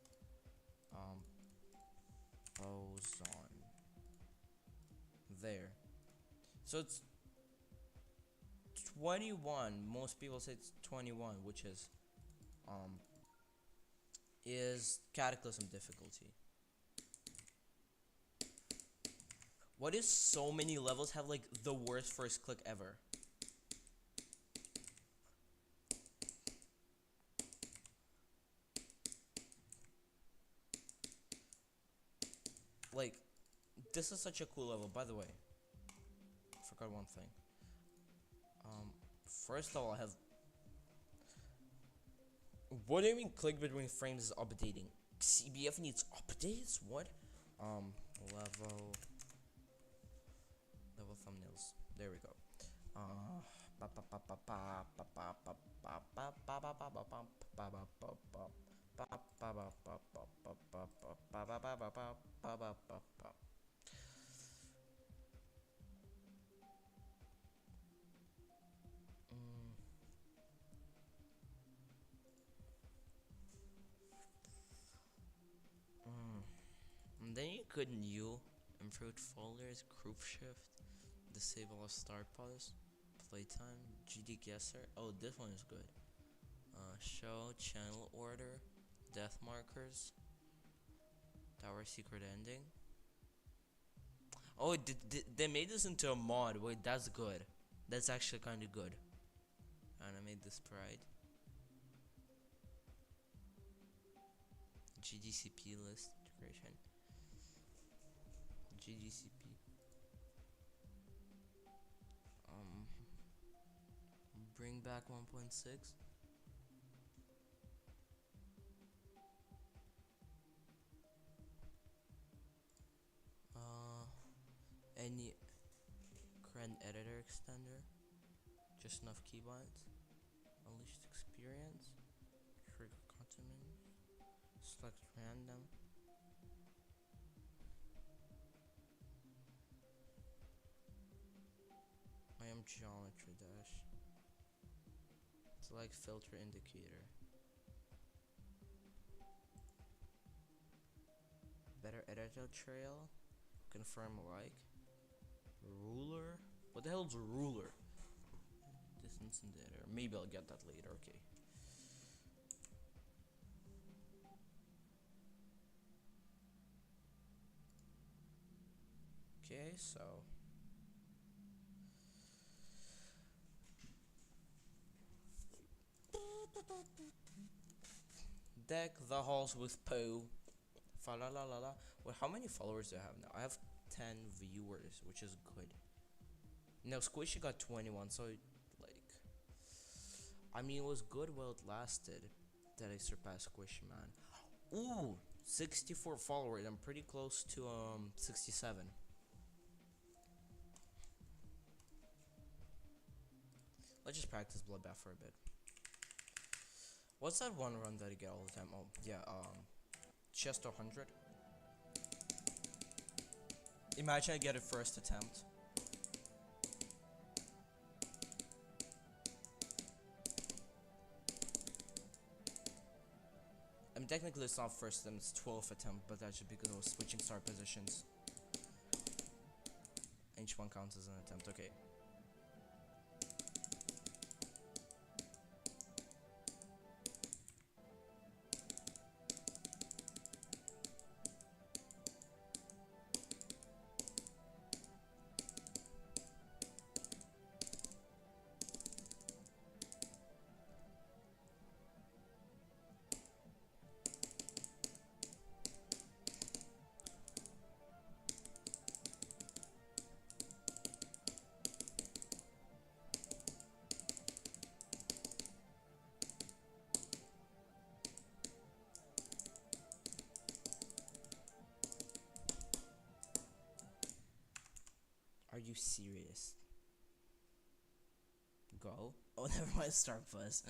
Boson. There. So it's 21. Most people say it's 21, which is Cataclysm difficulty. What if so many levels have like the worst first click ever? Like, this is such a cool level. By the way, I forgot one thing. First of all, I have. What do you mean click between frames is updating? CBF needs updates? What? Level thumbnails. There we go. Good new. Improved folders. Group shift. Disable all start pause. Playtime. GD guesser. Oh, this one is good. Show channel order. Death markers. Tower secret ending. Oh, they made this into a mod. Wait, that's good. That's actually kind of good. Animate this sprite. GDCP list creation. GDCP. Bring back 1.6. Any current editor extender. Just enough keybinds. Unleashed experience. Trigger continent. Select random. I am geometry dash. Select filter indicator. Better editor trail. Confirm like. Ruler? What the hell's a ruler? Distance in the editor. Maybe I'll get that later, okay. Okay, so deck the halls with Poe. Fa la la la la. Well, how many followers do I have now? I have 10 viewers, which is good. Now Squishy got 21, so like, I mean, it was good while it lasted that I surpassed Squishy, man. Ooh, 64 followers. I'm pretty close to 67. Let's just practice Bloodbath for a bit. What's that one run that I get all the time? Oh, yeah, chest 100. Imagine I get it first attempt. I mean, technically it's not first attempt, it's 12th attempt, but that's just because I was switching start positions. Each one counts as an attempt, okay. Are you serious? Go? Oh, never mind, start buzz.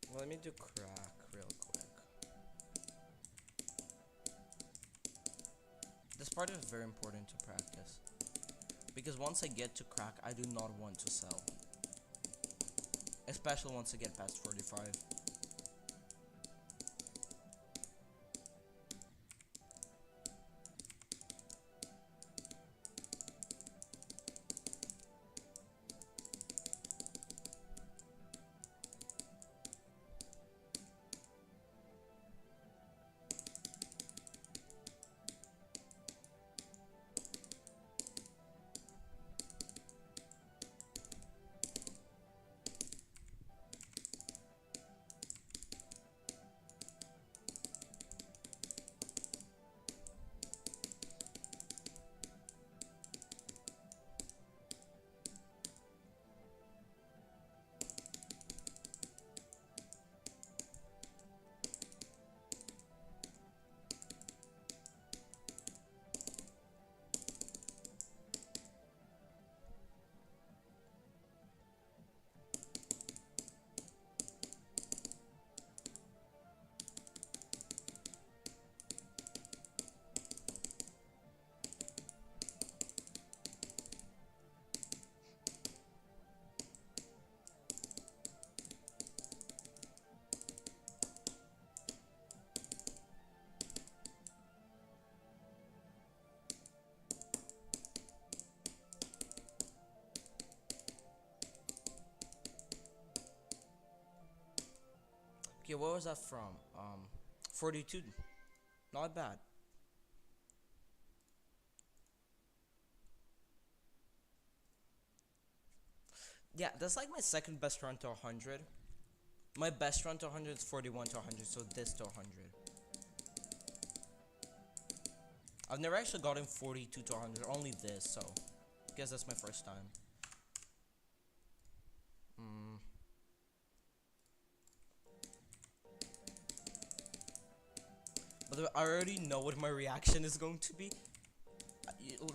Well, let me do crack real quick. This part is very important to practice. Because once I get to crack, I do not want to sell. Especially once I get past 45. Okay, what was that from? 42. Not bad. Yeah, that's like my second best run to 100. My best run to 100 is 41 to 100, so this to 100. I've never actually gotten 42 to 100, only this, so I guess that's my first time. But I already know what my reaction is going to be.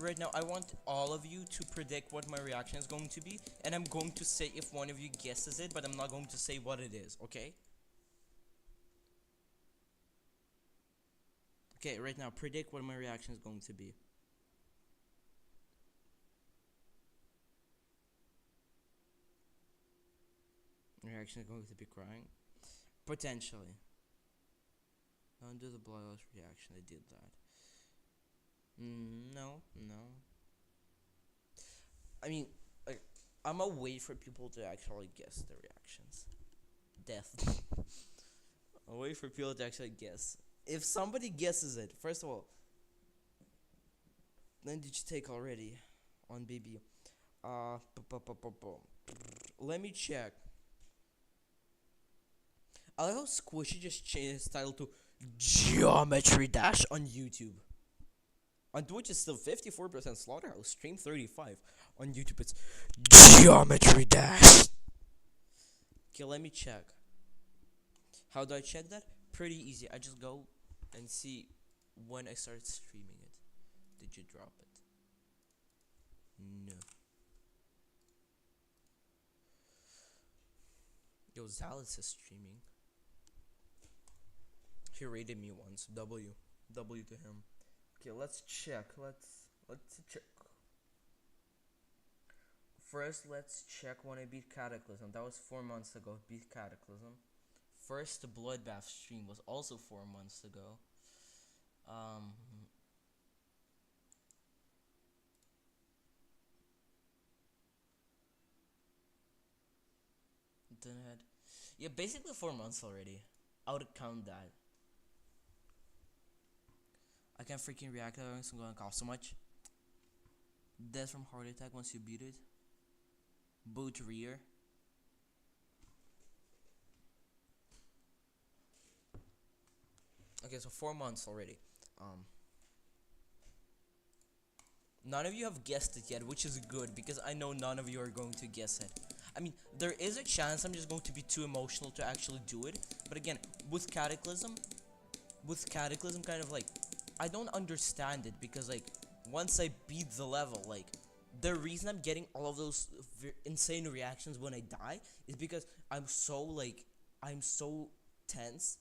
Right now, I want all of you to predict what my reaction is going to be, and I'm going to say if one of you guesses it, but I'm not going to say what it is, okay? Okay, right now, predict what my reaction is going to be. My reaction is going to be crying? Potentially. Don't do the bloodless reaction, I did that. No. I mean, like, I'm gonna wait for people to actually guess the reactions. Death. I'll wait for people to actually guess. If somebody guesses it, first of all, then did you take already on baby? Let me check. I like how Squishy just changed his title to Geometry Dash on YouTube. On Twitch it's still 54% Slaughterhouse, stream 35. On YouTube it's Geometry Dash. Okay, let me check. How do I check that? Pretty easy. I just go and see when I started streaming it. Did you drop it? No. Yo, Zalus is streaming. He rated me once. W to him. Okay, let's check. Let's check. First, let's check when I beat Cataclysm. That was 4 months ago. Beat Cataclysm. First, the Bloodbath stream was also 4 months ago. Yeah, basically 4 months already. I would count that. I can't freaking react to it, so I'm gonna cough so much. Death from heart attack once you beat it. Boot rear. Okay, so 4 months already. None of you have guessed it yet, which is good because I know none of you are going to guess it. I mean, there is a chance I'm just going to be too emotional to actually do it. But again, with Cataclysm, kind of like, I don't understand it because like, once I beat the level, like, the reason I'm getting all of those insane reactions when I die is because I'm so tense.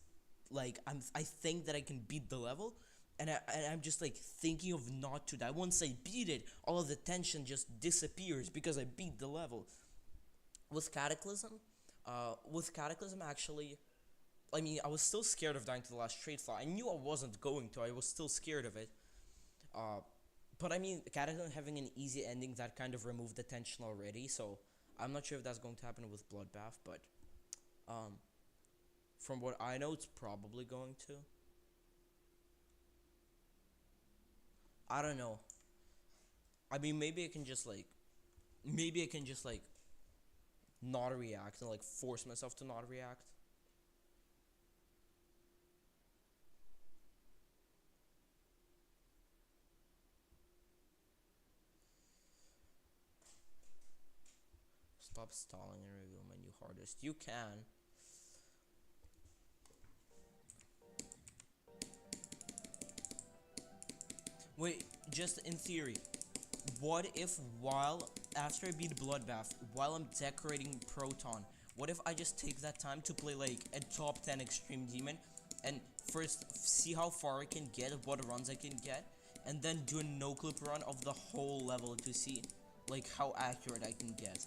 Like, I think that I can beat the level, and I'm just like thinking of not to die. Once I beat it, all of the tension just disappears because I beat the level. With Cataclysm, actually, I mean, I was still scared of dying to the last trade flaw. I knew I wasn't going to. I was still scared of it. But I mean, Cataclysm having an easy ending, that kind of removed the tension already. So I'm not sure if that's going to happen with Bloodbath, but from what I know, it's probably going to. I don't know. I mean, maybe I can just like not react and like force myself to not react. Stop stalling and reveal my new hardest. You can. Wait, just in theory, what if after I beat Bloodbath, while I'm decorating Proton, what if I just take that time to play like a top 10 Extreme Demon and first see how far I can get, what runs I can get, and then do a no-clip run of the whole level to see like how accurate I can get.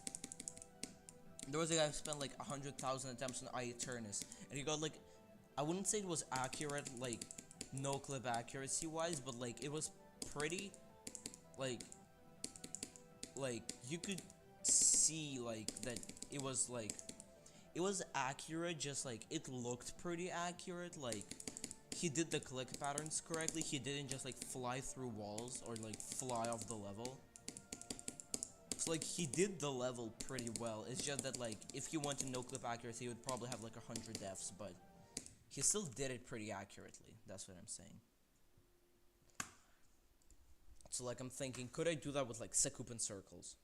There was a guy who spent like 100,000 attempts on Eternus, and he got like, I wouldn't say it was accurate, like no-clip accuracy wise, but like it was pretty, like you could see like that it was it was accurate, just like it looked pretty accurate. Like he did the click patterns correctly. He didn't just like fly through walls or like fly off the level. So like he did the level pretty well. It's just that like if he went to no clip accuracy, he would probably have like 100 deaths, but he still did it pretty accurately. That's what I'm saying. So like I'm thinking, could I do that with like Sekup and circles?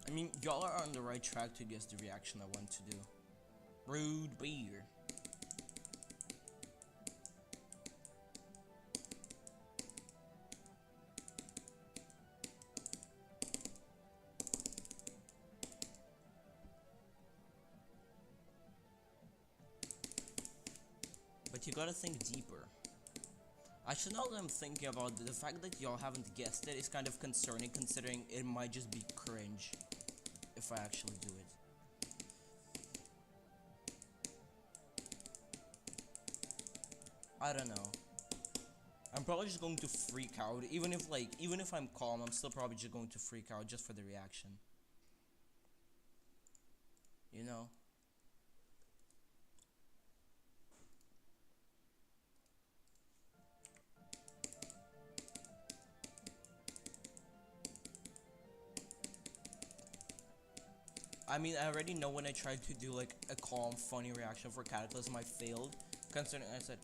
I mean, y'all are on the right track to guess the reaction I want to do. Rude beer. But you gotta think deeper. Actually, now that I'm thinking about it, the fact that y'all haven't guessed it is kind of concerning, considering it might just be cringe if I actually do it. I don't know. I'm probably just going to freak out. Even if I'm calm, I'm still probably just going to freak out just for the reaction. You know? I mean, I already know when I tried to do like a calm, funny reaction for Cataclysm, I failed. Considering I said,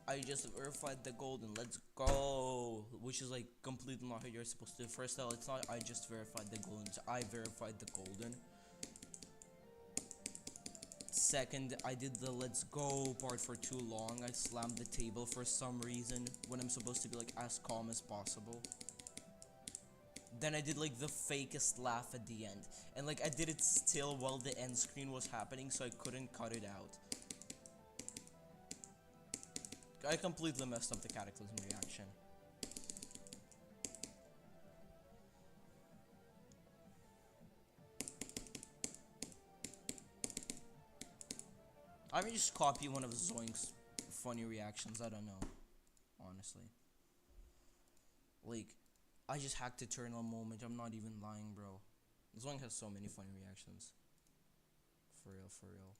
I just verified the golden, let's go. Which is like completely not how you're supposed to do. First of all, it's not I just verified the golden, it's I verified the golden. Second, I did the let's go part for too long. I slammed the table for some reason when I'm supposed to be like as calm as possible. Then I did like the fakest laugh at the end. And like I did it still while the end screen was happening, so I couldn't cut it out. I completely messed up the Cataclysm reaction. I may just copy one of Zoink's funny reactions, I don't know. Honestly. Like, I just hacked Eternal Moment, I'm not even lying, bro. Zoink has so many funny reactions. For real, for real.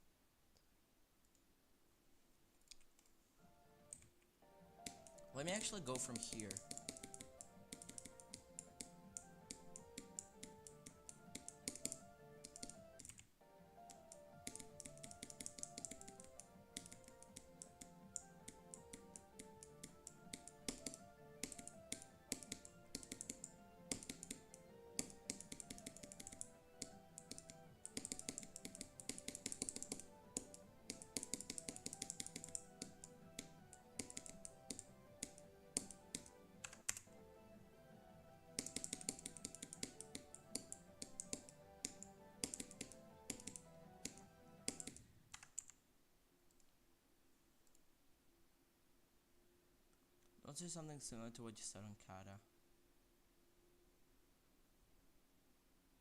Let me actually go from here. I'll say something similar to what you said on Kata.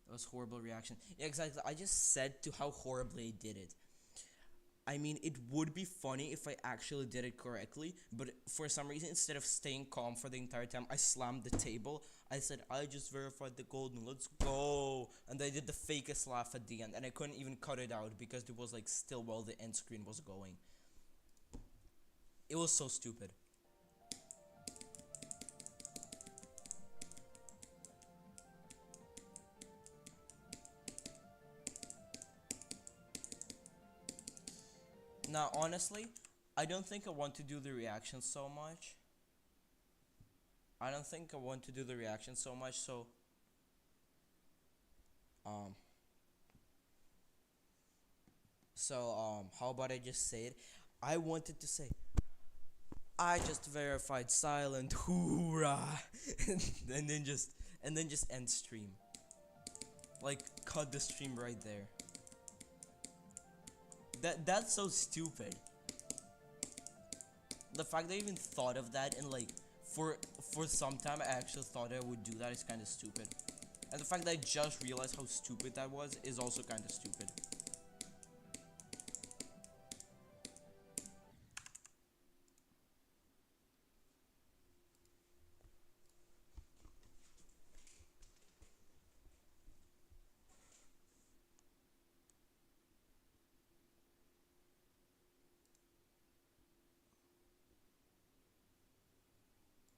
It was horrible reaction. Yeah, exactly. I just said to how horribly I did it. I mean, it would be funny if I actually did it correctly, but for some reason, instead of staying calm for the entire time, I slammed the table. I said, I just verified the golden, let's go. And I did the fakest laugh at the end, and I couldn't even cut it out because it was like still while the end screen was going. It was so stupid. Now, honestly, I don't think I want to do the reaction so much. I don't think I want to do the reaction so much, so... how about I just say it? I wanted to say, I just verified silent, hoorah! and then just end stream. Like, cut the stream right there. That's so stupid. The fact that I even thought of that and like for some time I actually thought I would do that is kind of stupid. And the fact that I just realized how stupid that was is also kind of stupid.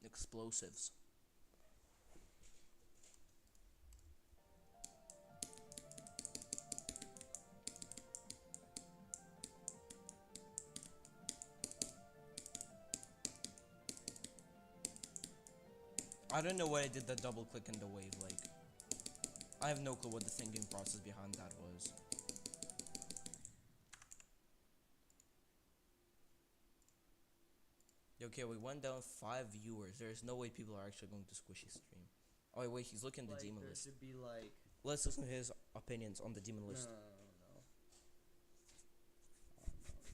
Explosives. I don't know why I did that double click in the wave, like I have no clue what the thinking process behind that was. Okay, we went down 5 viewers. There's no way people are actually going to squish his stream. Oh wait, he's looking at the demon list. There should be like. Let's listen to his opinions on the demon list. No.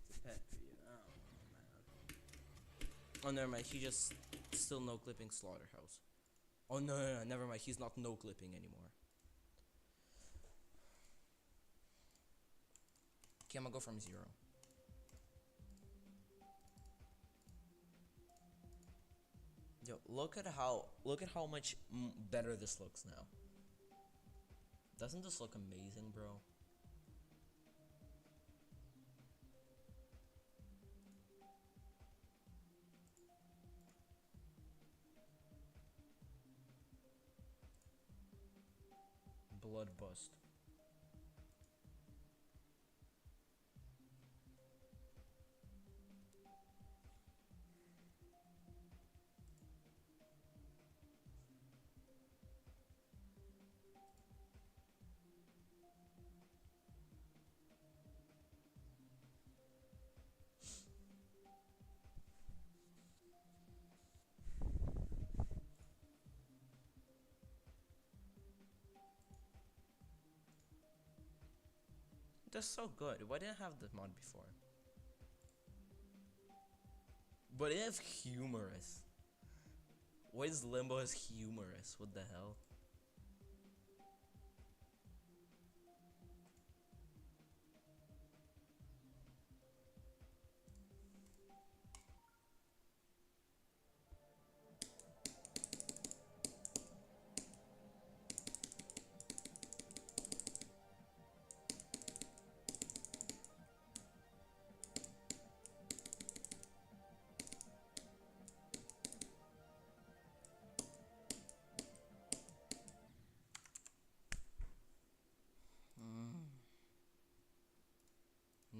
It's a pet for you. I don't know, man. Oh, never mind. He just still no clipping slaughterhouse. Oh no, never mind. He's not no clipping anymore. Okay, I'm gonna go from 0. Yo, look at how much better this looks now. Doesn't this look amazing, bro? Blood bust. That's so good. Why didn't I have the mod before? But it is humorous. Why is Limbo as humorous? What the hell?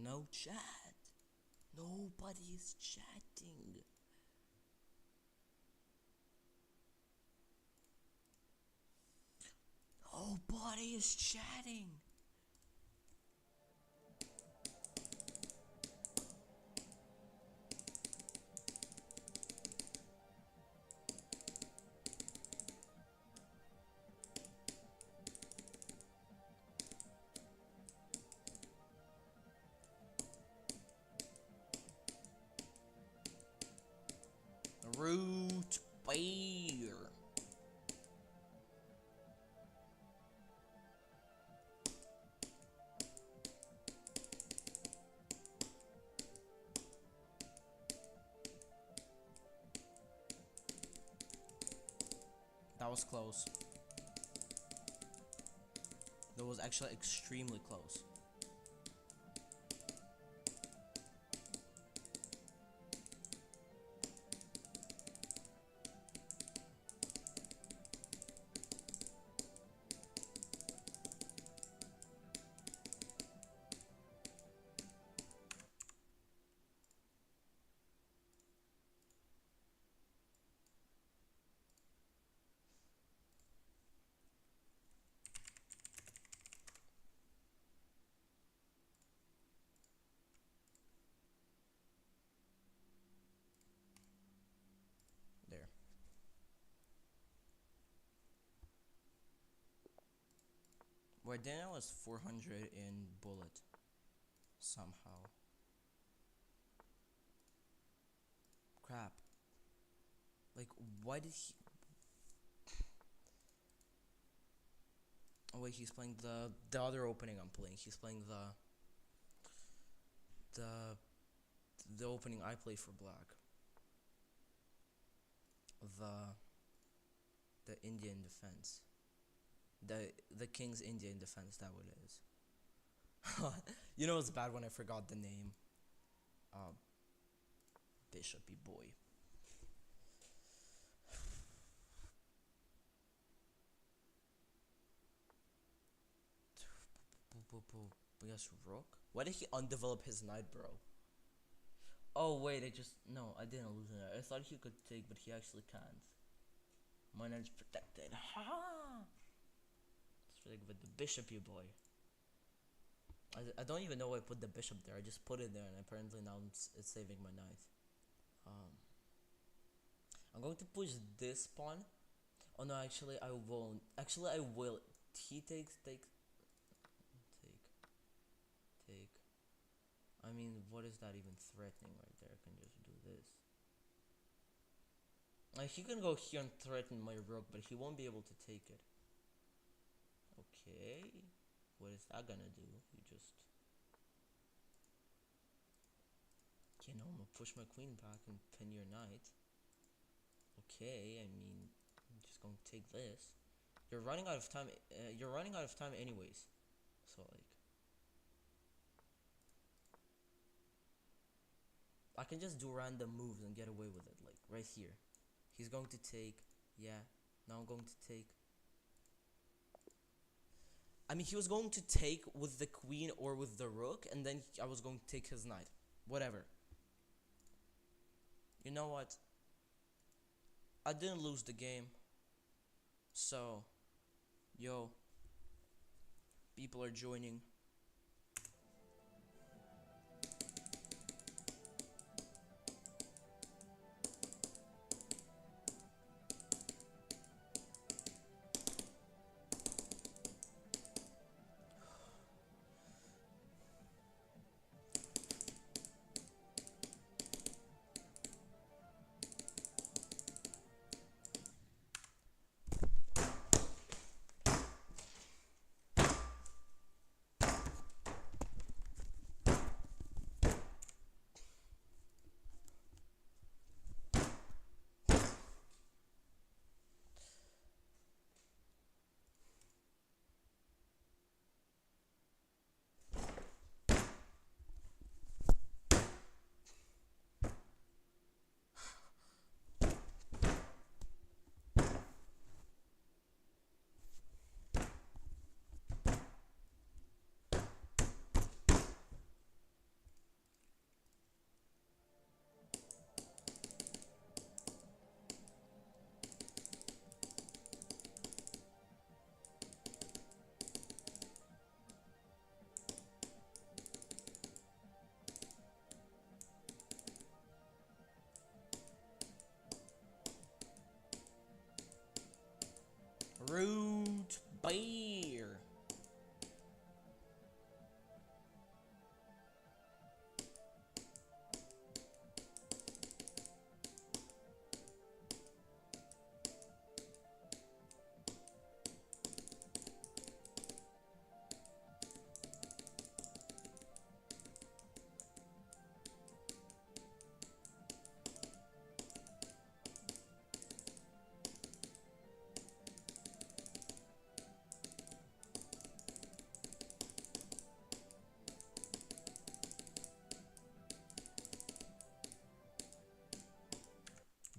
No chat. Nobody is chatting. Nobody is chatting. Root beer. That was close. That was actually extremely close. Wait, Daniel was 400 in bullet. Somehow. Crap. Like, why did he... Oh wait, he's playing the other opening I'm playing. He's playing the opening I play for black. The Indian defense. The King's Indian defense, that what it is. You know it's bad when I forgot the name. Bishopy boy. Yes, rook. Why did he undevelop his knight, bro? Oh wait, I didn't lose it. I thought he could take, but he actually can't. My knight's protected. Ha! Let's like with the bishop, you boy. I don't even know why I put the bishop there. I just put it there, and apparently now it's saving my knight. I'm going to push this pawn. Oh no, actually I won't. Actually I will. He takes. Take. I mean, what is that even threatening right there? I can just do this. Like, he can go here and threaten my rook, but he won't be able to take it. Okay. What is that gonna do? You just... You know, I'm gonna push my queen back and pin your knight. Okay, I mean, I'm just gonna take this. You're running out of time. You're running out of time anyways. So, like... I can just do random moves and get away with it, like right here. He's going to take, yeah. Now I'm going to take. I mean, he was going to take with the queen or with the rook, and then I was going to take his knight. Whatever. You know what? I didn't lose the game. So, yo, people are joining. Root beer.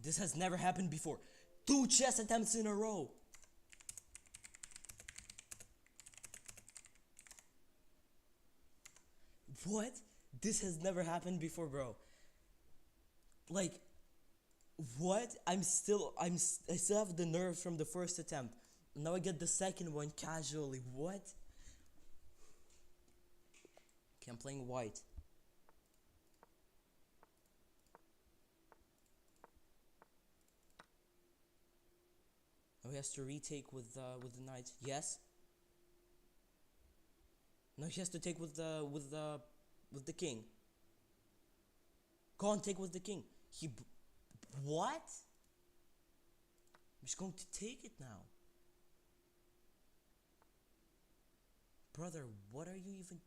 This has never happened before. 2 chess attempts in a row. What? This has never happened before, bro. Like, what? I still have the nerves from the first attempt. Now I get the second one casually. What? Okay, I'm playing white. Oh, he has to retake with the knight. Yes. No, he has to take with the king. Go on, take with the king. What? I'm just going to take it now. Brother, what are you even...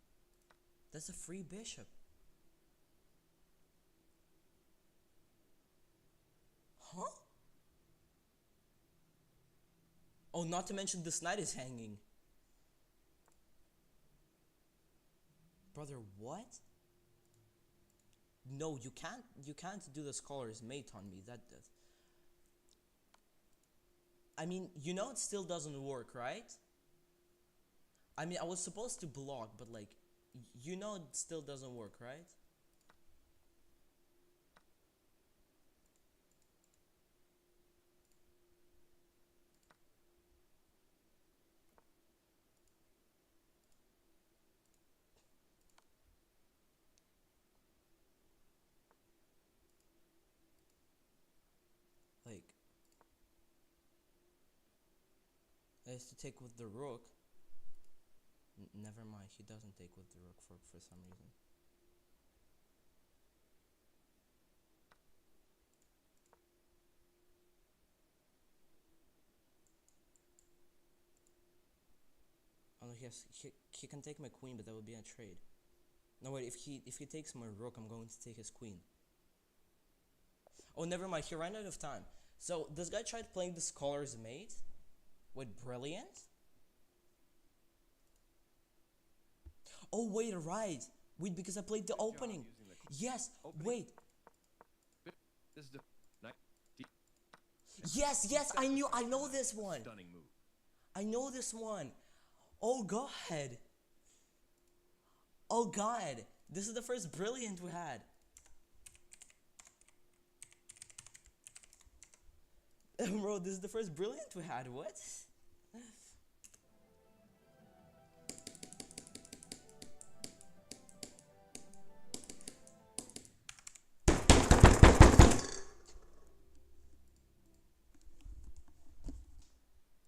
That's a free bishop. Huh? Oh, not to mention this knight is hanging. Brother, what? No, you can't do the scholar's mate on me. That does. I mean, you know it still doesn't work, right? I mean, I was supposed to block, but like, you know it still doesn't work, right? Like, I has to take with the rook. Never mind, he doesn't take with the rook for some reason. Oh no, he can take my queen, but that would be a trade. No wait, if he takes my rook, I'm going to take his queen. Oh, never mind, he ran out of time. So this guy tried playing the scholar's mate with brilliant. Oh wait, right. Wait, because I played the opening. Yes, wait. This is the Yes, I know this one. stunning move. I know this one. Oh god. Oh god. This is the first brilliant we had. Bro, this is the first brilliant we had. What?